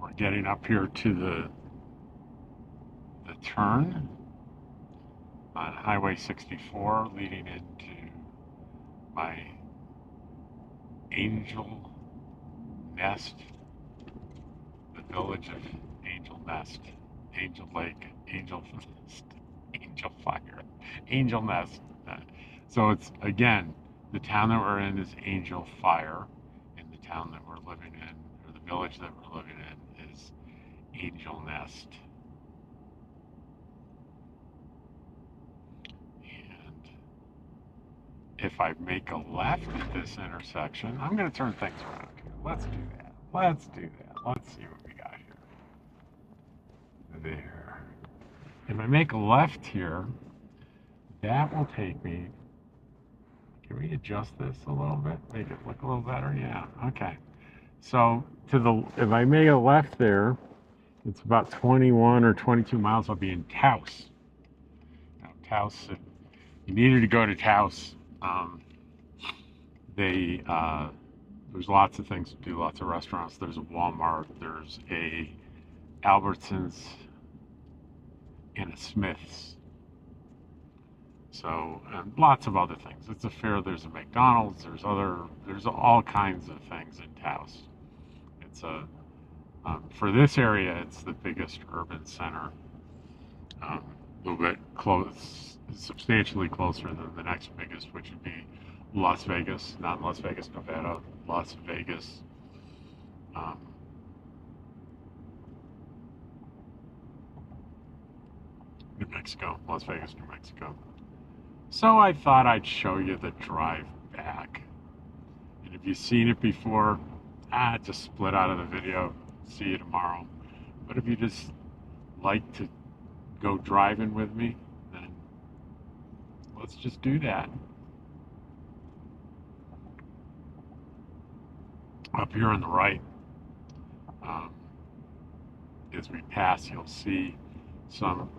We're getting up here to the turn on Highway 64 leading into my Angel Nest, the village of Angel Nest, Angel Lake, Angel Nest, Angel Fire, Angel Nest. So it's, again, the town that we're in is Angel Fire, and the town that we're living in, or the village that we're living in, is Angel Nest. And if I make a left at this intersection, I'm going to turn things around here. Let's do that. Let's do that. Let's see what we got here. There. If I make a left here, that will take me. Can we adjust this a little bit? Make it look a little better? Yeah. Okay. So if I make a left there, it's about 21 or 22 miles. I'll be in Taos. Now, Taos, if you needed to go to Taos, there's lots of things to do, lots of restaurants. There's a Walmart, there's a Albertsons, and a Smith's. So, and lots of other things. It's a fair, there's a McDonald's, there's all kinds of things in Taos. It's for this area, it's the biggest urban center. A little bit close, substantially closer than the next biggest, which would be Las Vegas, not Las Vegas, Nevada, Las Vegas. New Mexico, Las Vegas, New Mexico. So I thought I'd show you the drive back. And if you've seen it before, just split out of the video, see you tomorrow. But if you just like to go driving with me, then let's just do that. Up here on the right, as we pass, you'll see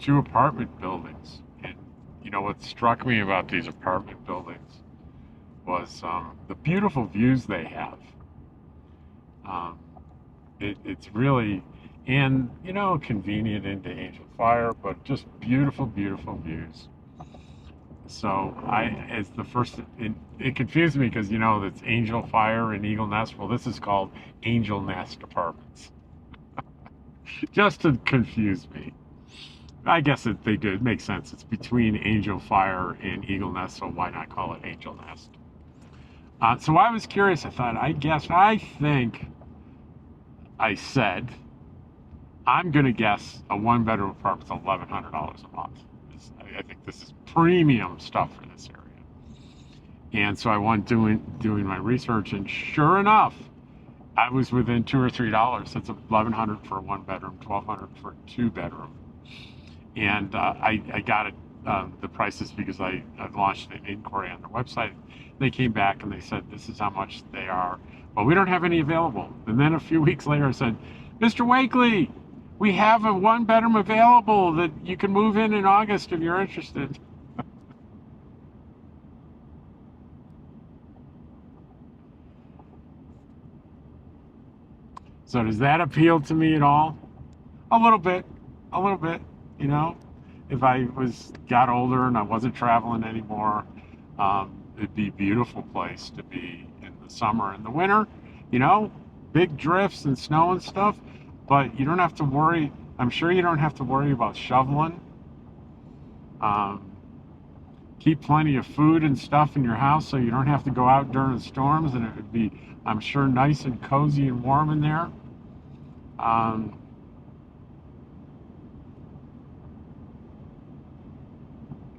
two apartment buildings. And you know what struck me about these apartment buildings was the beautiful views they have. It's really, and you know, convenient into Angel Fire, but just beautiful, beautiful views. So it's the first, it confused me because, it's Angel Fire and Eagle Nest. Well, this is called Angel Nest Apartments. Just to confuse me. I guess it makes sense. It's between Angel Fire and Eagle Nest, so why not call it Angel Nest? So I was curious. I think I said, I'm going to guess a one-bedroom apartment's $1,100 a month. I think this is premium stuff for this area. And so I went doing my research, and sure enough, I was within $2 or $3. That's $1,100 for a one-bedroom, $1,200 for a two-bedroom. And I got it, the prices because I launched an inquiry on their website. They came back and they said, this is how much they are. But we don't have any available. And then a few weeks later I said, Mr. Wakely, we have a one bedroom available that you can move in August if you're interested. So does that appeal to me at all? A little bit, you know. If I got older and I wasn't traveling anymore, it'd be a beautiful place to be in the summer. In the winter, big drifts and snow and stuff, but you don't have to worry. I'm sure you don't have to worry about shoveling. Keep plenty of food and stuff in your house so you don't have to go out during storms, and it would be, I'm sure, nice and cozy and warm in there.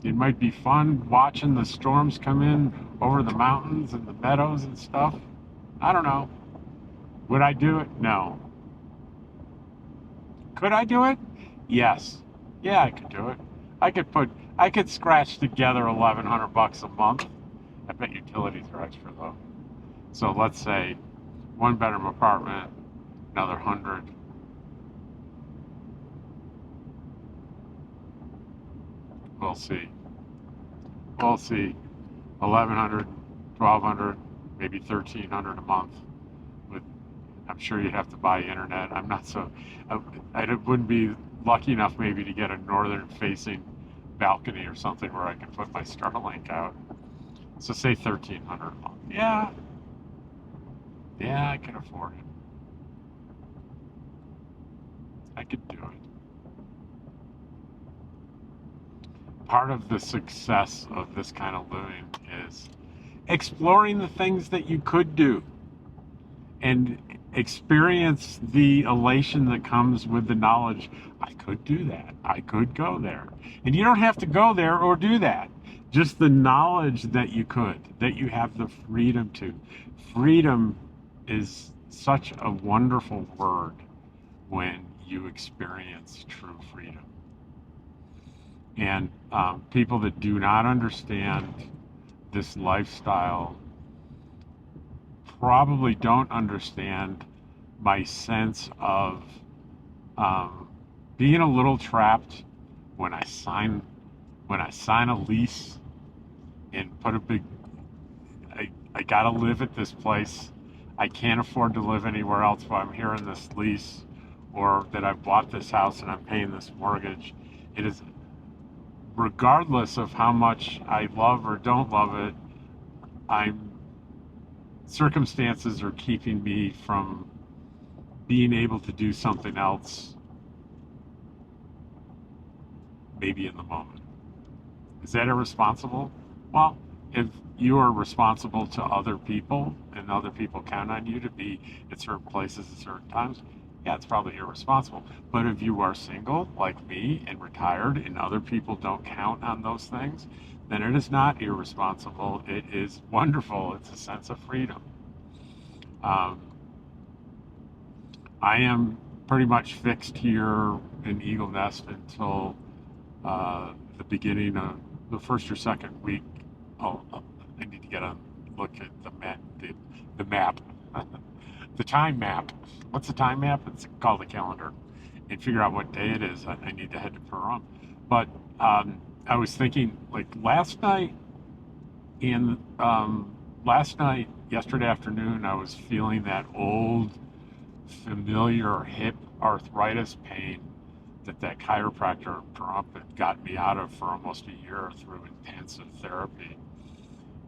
It might be fun watching the storms come in over the mountains and the meadows and stuff. I don't know. Would I do it? No. Could I do it? Yes. Yeah, I could do it. I could scratch together $1,100 a month. I bet utilities are extra though. So let's say one bedroom apartment, another 100. We'll see. 1,100, 1,200, maybe 1,300 a month. I'm sure you'd have to buy internet. I'm not so. I wouldn't be lucky enough maybe to get a northern-facing balcony or something where I can put my Starlink out. So say 1,300 a month. Yeah, I can afford it. I could do it. Part of the success of this kind of living is exploring the things that you could do and experience the elation that comes with the knowledge, I could do that. I could go there. And you don't have to go there or do that. Just the knowledge that you could, that you have the freedom to. Freedom is such a wonderful word when you experience true freedom. And people that do not understand this lifestyle probably don't understand my sense of being a little trapped when I sign a lease and put a big, I gotta live at this place. I can't afford to live anywhere else while I'm here in this lease, or that I bought this house and I'm paying this mortgage. It is, regardless of how much I love or don't love it, circumstances are keeping me from being able to do something else, maybe in the moment. Is that irresponsible? Well, if you are responsible to other people and other people count on you to be at certain places at certain times, yeah, it's probably irresponsible. But if you are single, like me, and retired, and other people don't count on those things, then it is not irresponsible. It is wonderful. It's a sense of freedom. I am pretty much fixed here in Eagle Nest until the beginning of the first or second week. I need to get a look at the map, the time map. What's the time map? It's called a calendar, and figure out what day it is. I need to head to Pahrump. But I was thinking, like last night, yesterday afternoon, I was feeling that old, familiar hip arthritis pain that chiropractor in Pahrump had got me out of for almost a year through intensive therapy,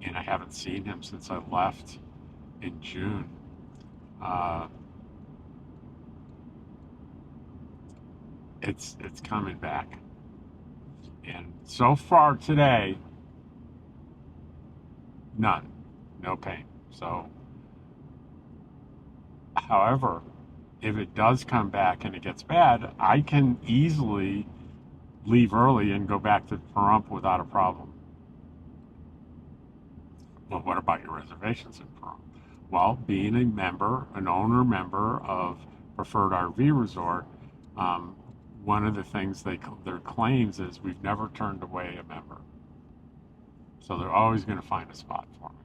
and I haven't seen him since I left in June. It's coming back, and so far today, none, no pain. So, however, if it does come back and it gets bad, I can easily leave early and go back to Pahrump without a problem. Well, what about your reservations in Pahrump? Well, being a member, an owner member of Preferred RV Resort, one of the things their claims is we've never turned away a member. So they're always going to find a spot for me.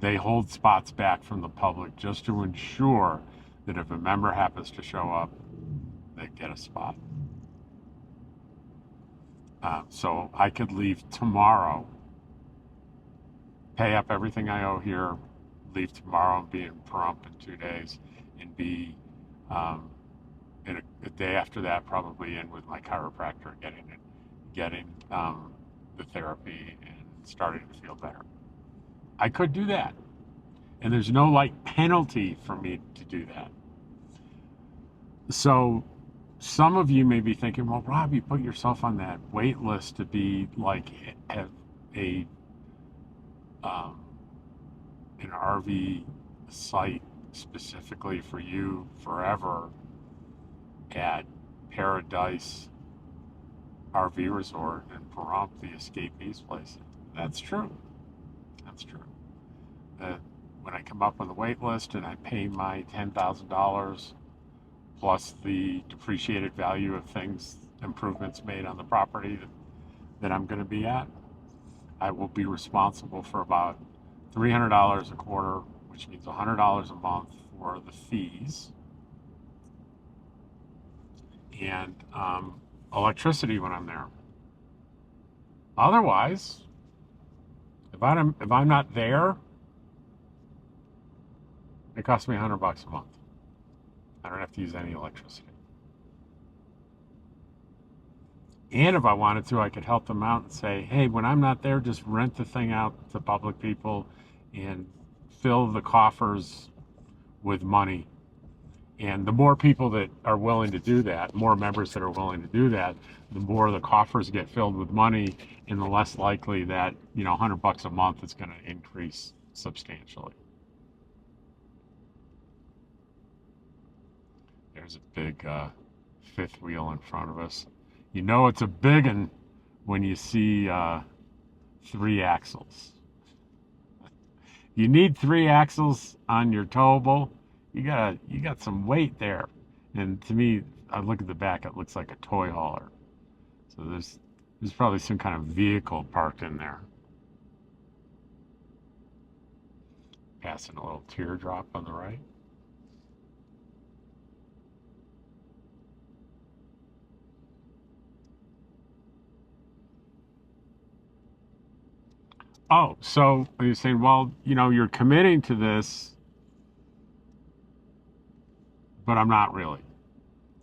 They hold spots back from the public just to ensure that if a member happens to show up, they get a spot. So I could leave tomorrow, pay up everything I owe here, leave tomorrow and be in Pahrump in 2 days, and be in a day after that probably in with my chiropractor, getting the therapy and starting to feel better. I could do that, and there's no like penalty for me to do that. So some of you may be thinking, well, Rob, you put yourself on that wait list to be like an RV site specifically for you forever at Paradise RV Resort in Pahrump, the escapees place. That's true. That's true. When I come up on the wait list and I pay my $10,000 plus the depreciated value of things, improvements made on the property that I'm going to be at, I will be responsible for about $300 a quarter, which means $100 a month for the fees and electricity when I'm there. Otherwise, if I'm not there, it costs me $100 a month. I don't have to use any electricity. And if I wanted to, I could help them out and say, hey, when I'm not there, just rent the thing out to public people and fill the coffers with money. And the more people that are willing to do that, more members that are willing to do that, the more the coffers get filled with money, and the less likely that, $100 a month is going to increase substantially. There's a big fifth wheel in front of us. You know it's a big one when you see 3 axles. You need 3 axles on your towable. You got some weight there. And to me, I look at the back, it looks like a toy hauler. So there's probably some kind of vehicle parked in there. Passing a little teardrop on the right. Oh, so you're saying, well, you're committing to this, but I'm not really.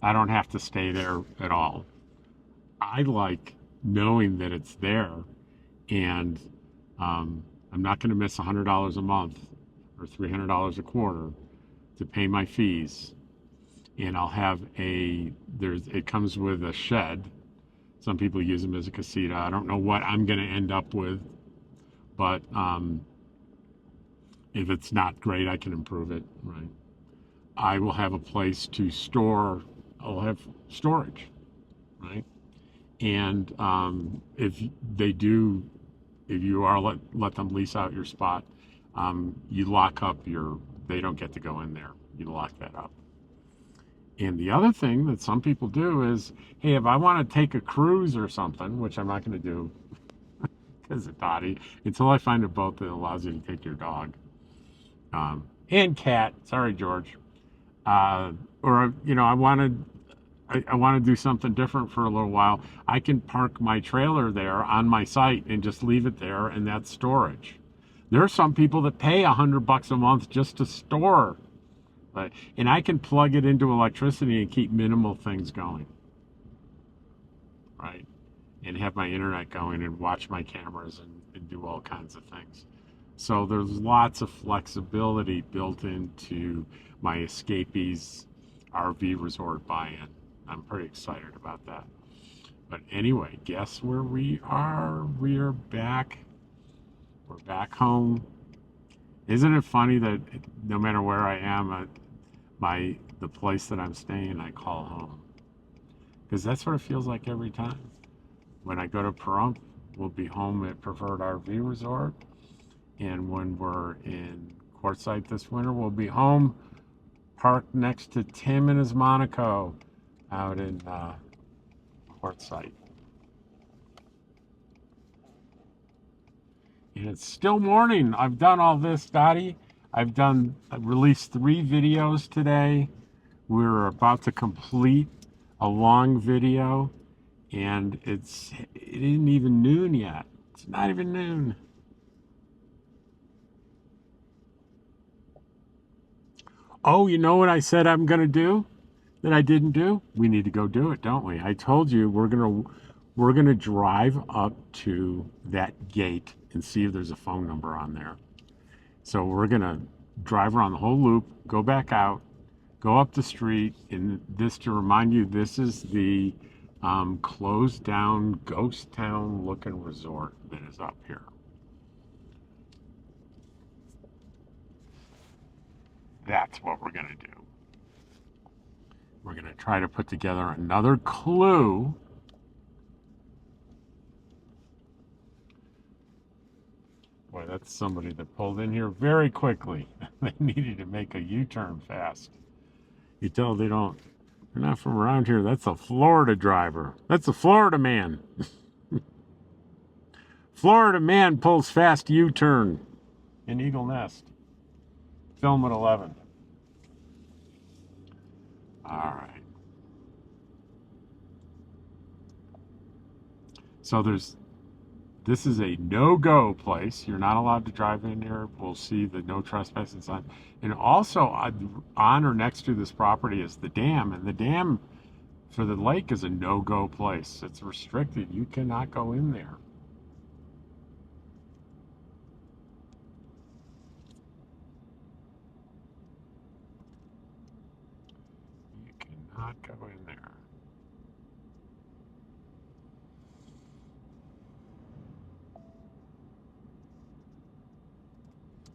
I don't have to stay there at all. I like knowing that it's there, and I'm not going to miss $100 a month or $300 a quarter to pay my fees. And I'll have it comes with a shed. Some people use them as a casita. I don't know what I'm going to end up with. But if it's not great, I can improve it, right? I will have a place to store. I'll have storage, right? And if you are let them lease out your spot, you lock up they don't get to go in there. You lock that up. And the other thing that some people do is, hey, if I want to take a cruise or something, which I'm not going to do, because of Dottie, until I find a boat that allows you to take your dog and cat. Sorry, George. Or I want to do something different for a little while. I can park my trailer there on my site and just leave it there, and that's storage. There are some people that pay $100 a month just to store And I can plug it into electricity and keep minimal things going, right? And have my internet going and watch my cameras and do all kinds of things. So there's lots of flexibility built into my Escapees RV resort buy-in. I'm pretty excited about that. But anyway, guess where we are? We are back. We're back home. Isn't it funny that no matter where I am, the place that I'm staying, I call home? Because that's what it feels like every time. When I go to Pahrump, we'll be home at Preferred RV Resort. And when we're in Quartzsite this winter, we'll be home, parked next to Tim and his Monaco out in Quartzsite. And it's still morning. I've done all this, Dottie. I've released 3 videos today. We're about to complete a long video, and it isn't even noon yet. It's not even noon. Oh, you know what I said I'm going to do that I didn't do? We need to go do it, don't we? I told you we're going to drive up to that gate and see if there's a phone number on there. So we're going to drive around the whole loop, go back out, go up the street, and this, to remind you, this is the closed down ghost town looking resort that is up here. That's what we're going to do. We're going to try to put together another clue. Boy, that's somebody that pulled in here very quickly. They needed to make a U-turn fast. You tell they're not from around here. That's a Florida driver. That's a Florida man. Florida man pulls fast U-turn in Eagle Nest. Film at 11. All right. So this is a no-go place. You're not allowed to drive in here. We'll see the no trespassing sign. And also on or next to this property is the dam. And the dam for the lake is a no-go place. It's restricted. You cannot go in there. You cannot go in there.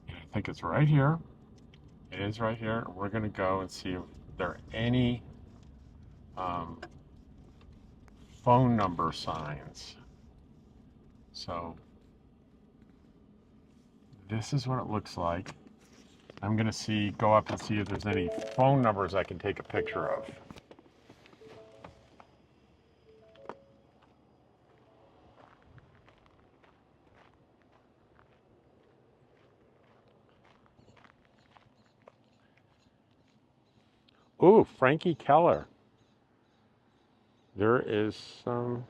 I think it's right here. It is right here. We're going to go and see if there are any phone number signs. So this is what it looks like. I'm going to go up and see if there's any phone numbers I can take a picture of. Ooh, Frankie Keller. There is some.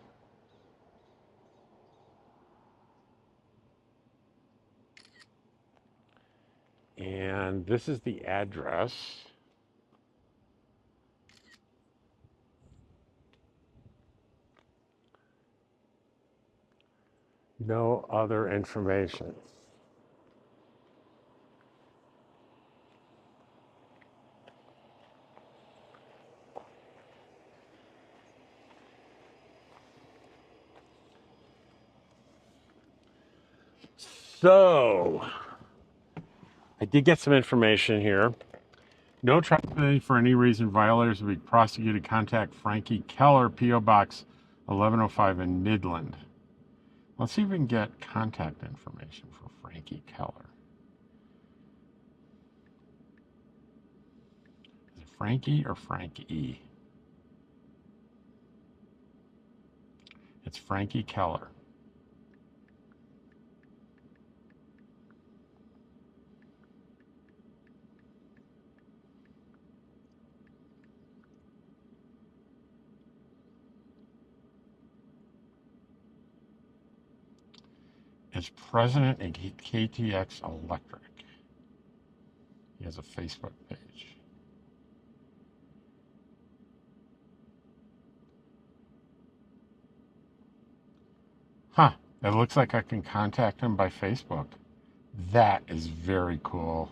And this is the address. No other information. So, I did get some information here. No trespassing for any reason. Violators will be prosecuted. Contact Frankie Keller, P.O. Box 1105 in Midland. Let's see if we can get contact information for Frankie Keller. Is it Frankie or Frankie? It's Frankie Keller. Is president at KTX Electric. He has a Facebook page. It looks like I can contact him by Facebook. That is very cool.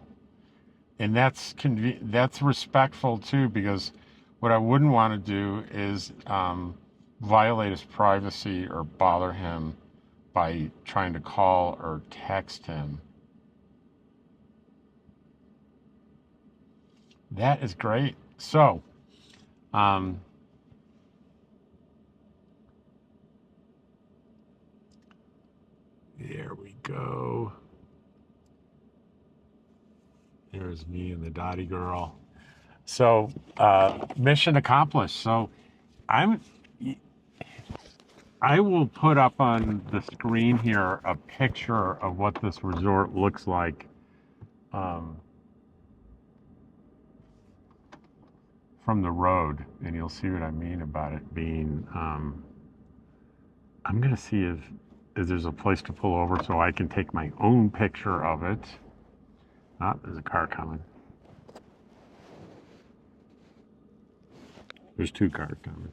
And that's respectful too, because what I wouldn't want to do is violate his privacy or bother him by trying to call or text him. That is great. So, um, there we go. There's me and the Dottie girl. So, mission accomplished. So, I'm. I will put up on the screen here a picture of what this resort looks like from the road, and you'll see what I mean about it being. I'm gonna see if there's a place to pull over so I can take my own picture of it. Ah, there's a car coming. There's two cars coming.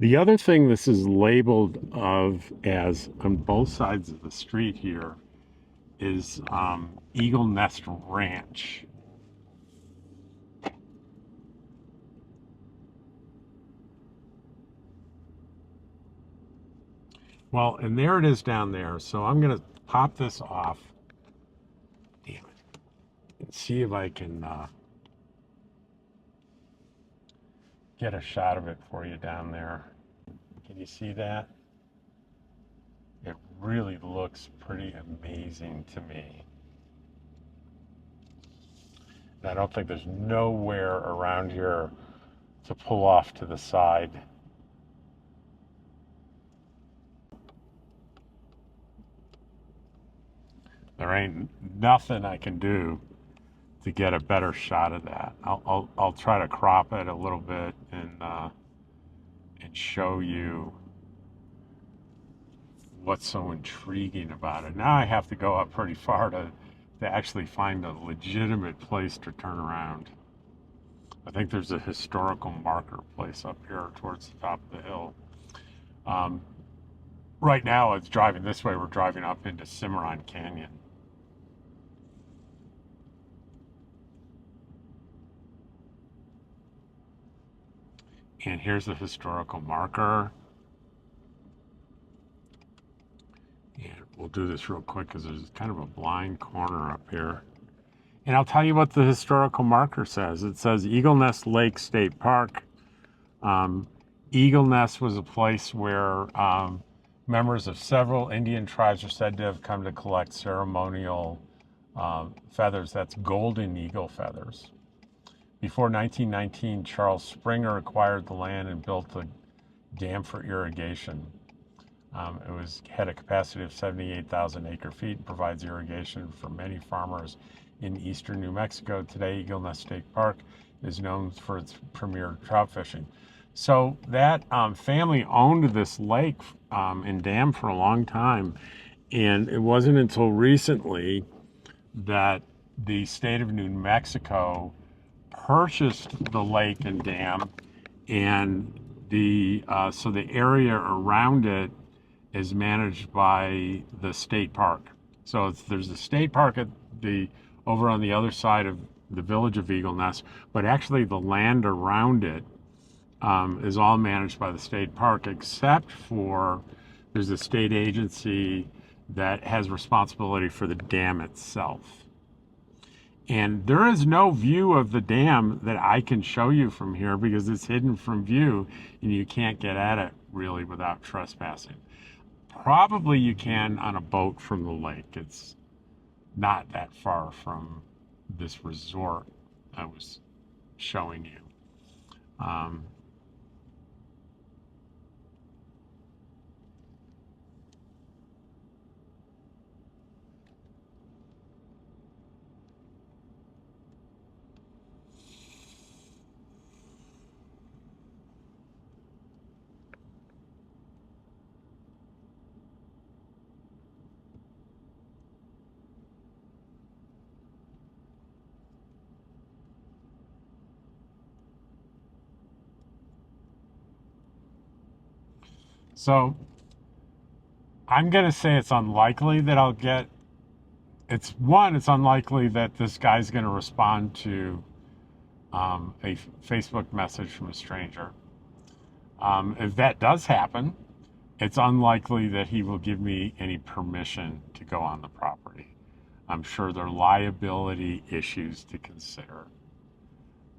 The other thing this is labeled of as on both sides of the street here is Eagle Nest Ranch. Well, and there it is down there. So I'm going to pop this off. Damn it. And see if I can get a shot of it for you down there. Can you see that? It really looks pretty amazing to me. And I don't think there's nowhere around here to pull off to the side. There ain't nothing I can do to get a better shot of that. I'll try to crop it a little bit and show you what's so intriguing about it. Now I have to go up pretty far to actually find a legitimate place to turn around. I think there's a historical marker place up here towards the top of the hill. Right now it's driving this way. We're driving up into Cimarron Canyon. And here's the historical marker. And we'll do this real quick because there's kind of a blind corner up here. And I'll tell you what the historical marker says. It says Eagle Nest Lake State Park. Eagle Nest was a place where members of several Indian tribes are said to have come to collect ceremonial feathers. That's golden eagle feathers. Before 1919, Charles Springer acquired the land and built a dam for irrigation. It had a capacity of 78,000 acre feet and provides irrigation for many farmers in eastern New Mexico. Today, Eagle Nest State Park is known for its premier trout fishing. So that family owned this lake and dam for a long time, and it wasn't until recently that the state of New Mexico purchased the lake and dam, and so the area around it is managed by the state park. So there's a state park over on the other side of the village of Eagle Nest, but actually the land around it is all managed by the state park, except for there's a state agency that has responsibility for the dam itself. And there is no view of the dam that I can show you from here because it's hidden from view and you can't get at it really without trespassing. Probably you can on a boat from the lake. It's not that far from this resort I was showing you. So I'm going to say it's unlikely that I'll get, it's unlikely that this guy's going to respond to a Facebook message from a stranger. If that does happen, it's unlikely that he will give me any permission to go on the property. I'm sure there are liability issues to consider.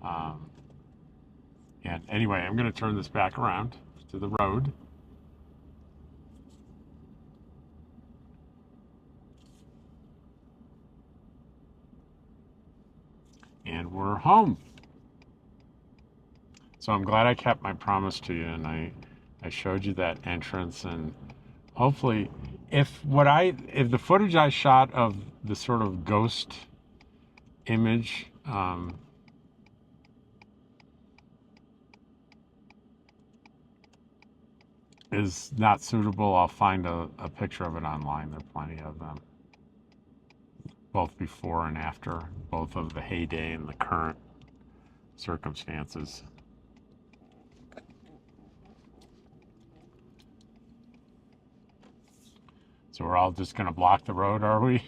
And anyway, I'm going to turn this back around to the road. And we're home. So I'm glad I kept my promise to you, and I showed you that entrance, and hopefully if the footage I shot of the sort of ghost image is not suitable, I'll find a picture of it online. There are plenty of them, both before and after, both of the heyday and the current circumstances. So we're all just going to block the road, are we?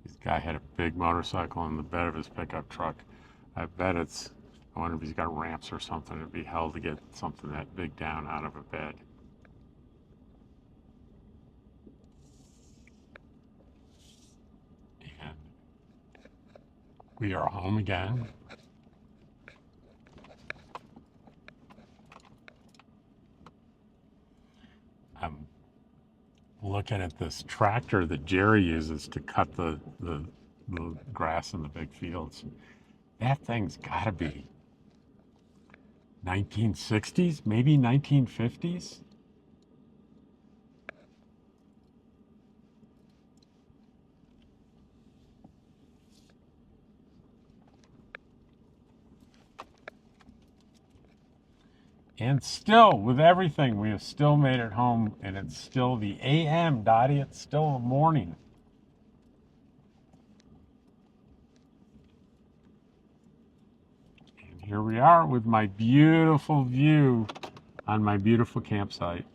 This guy had a big motorcycle in the bed of his pickup truck. I bet I wonder if he's got ramps or something. It'd be hell to get something that big down out of a bed. And we are home again. I'm looking at this tractor that Jerry uses to cut the grass in the big fields. That thing's got to be 1960s, maybe 1950s. And still, with everything, we have still made it home, and it's still the AM, Dottie. It's still the morning. And here we are with my beautiful view on my beautiful campsite.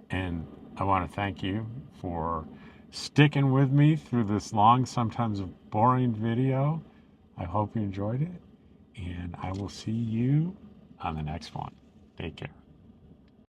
And I want to thank you for sticking with me through this long, sometimes boring video. I hope you enjoyed it, and I will see you on the next one. Take care.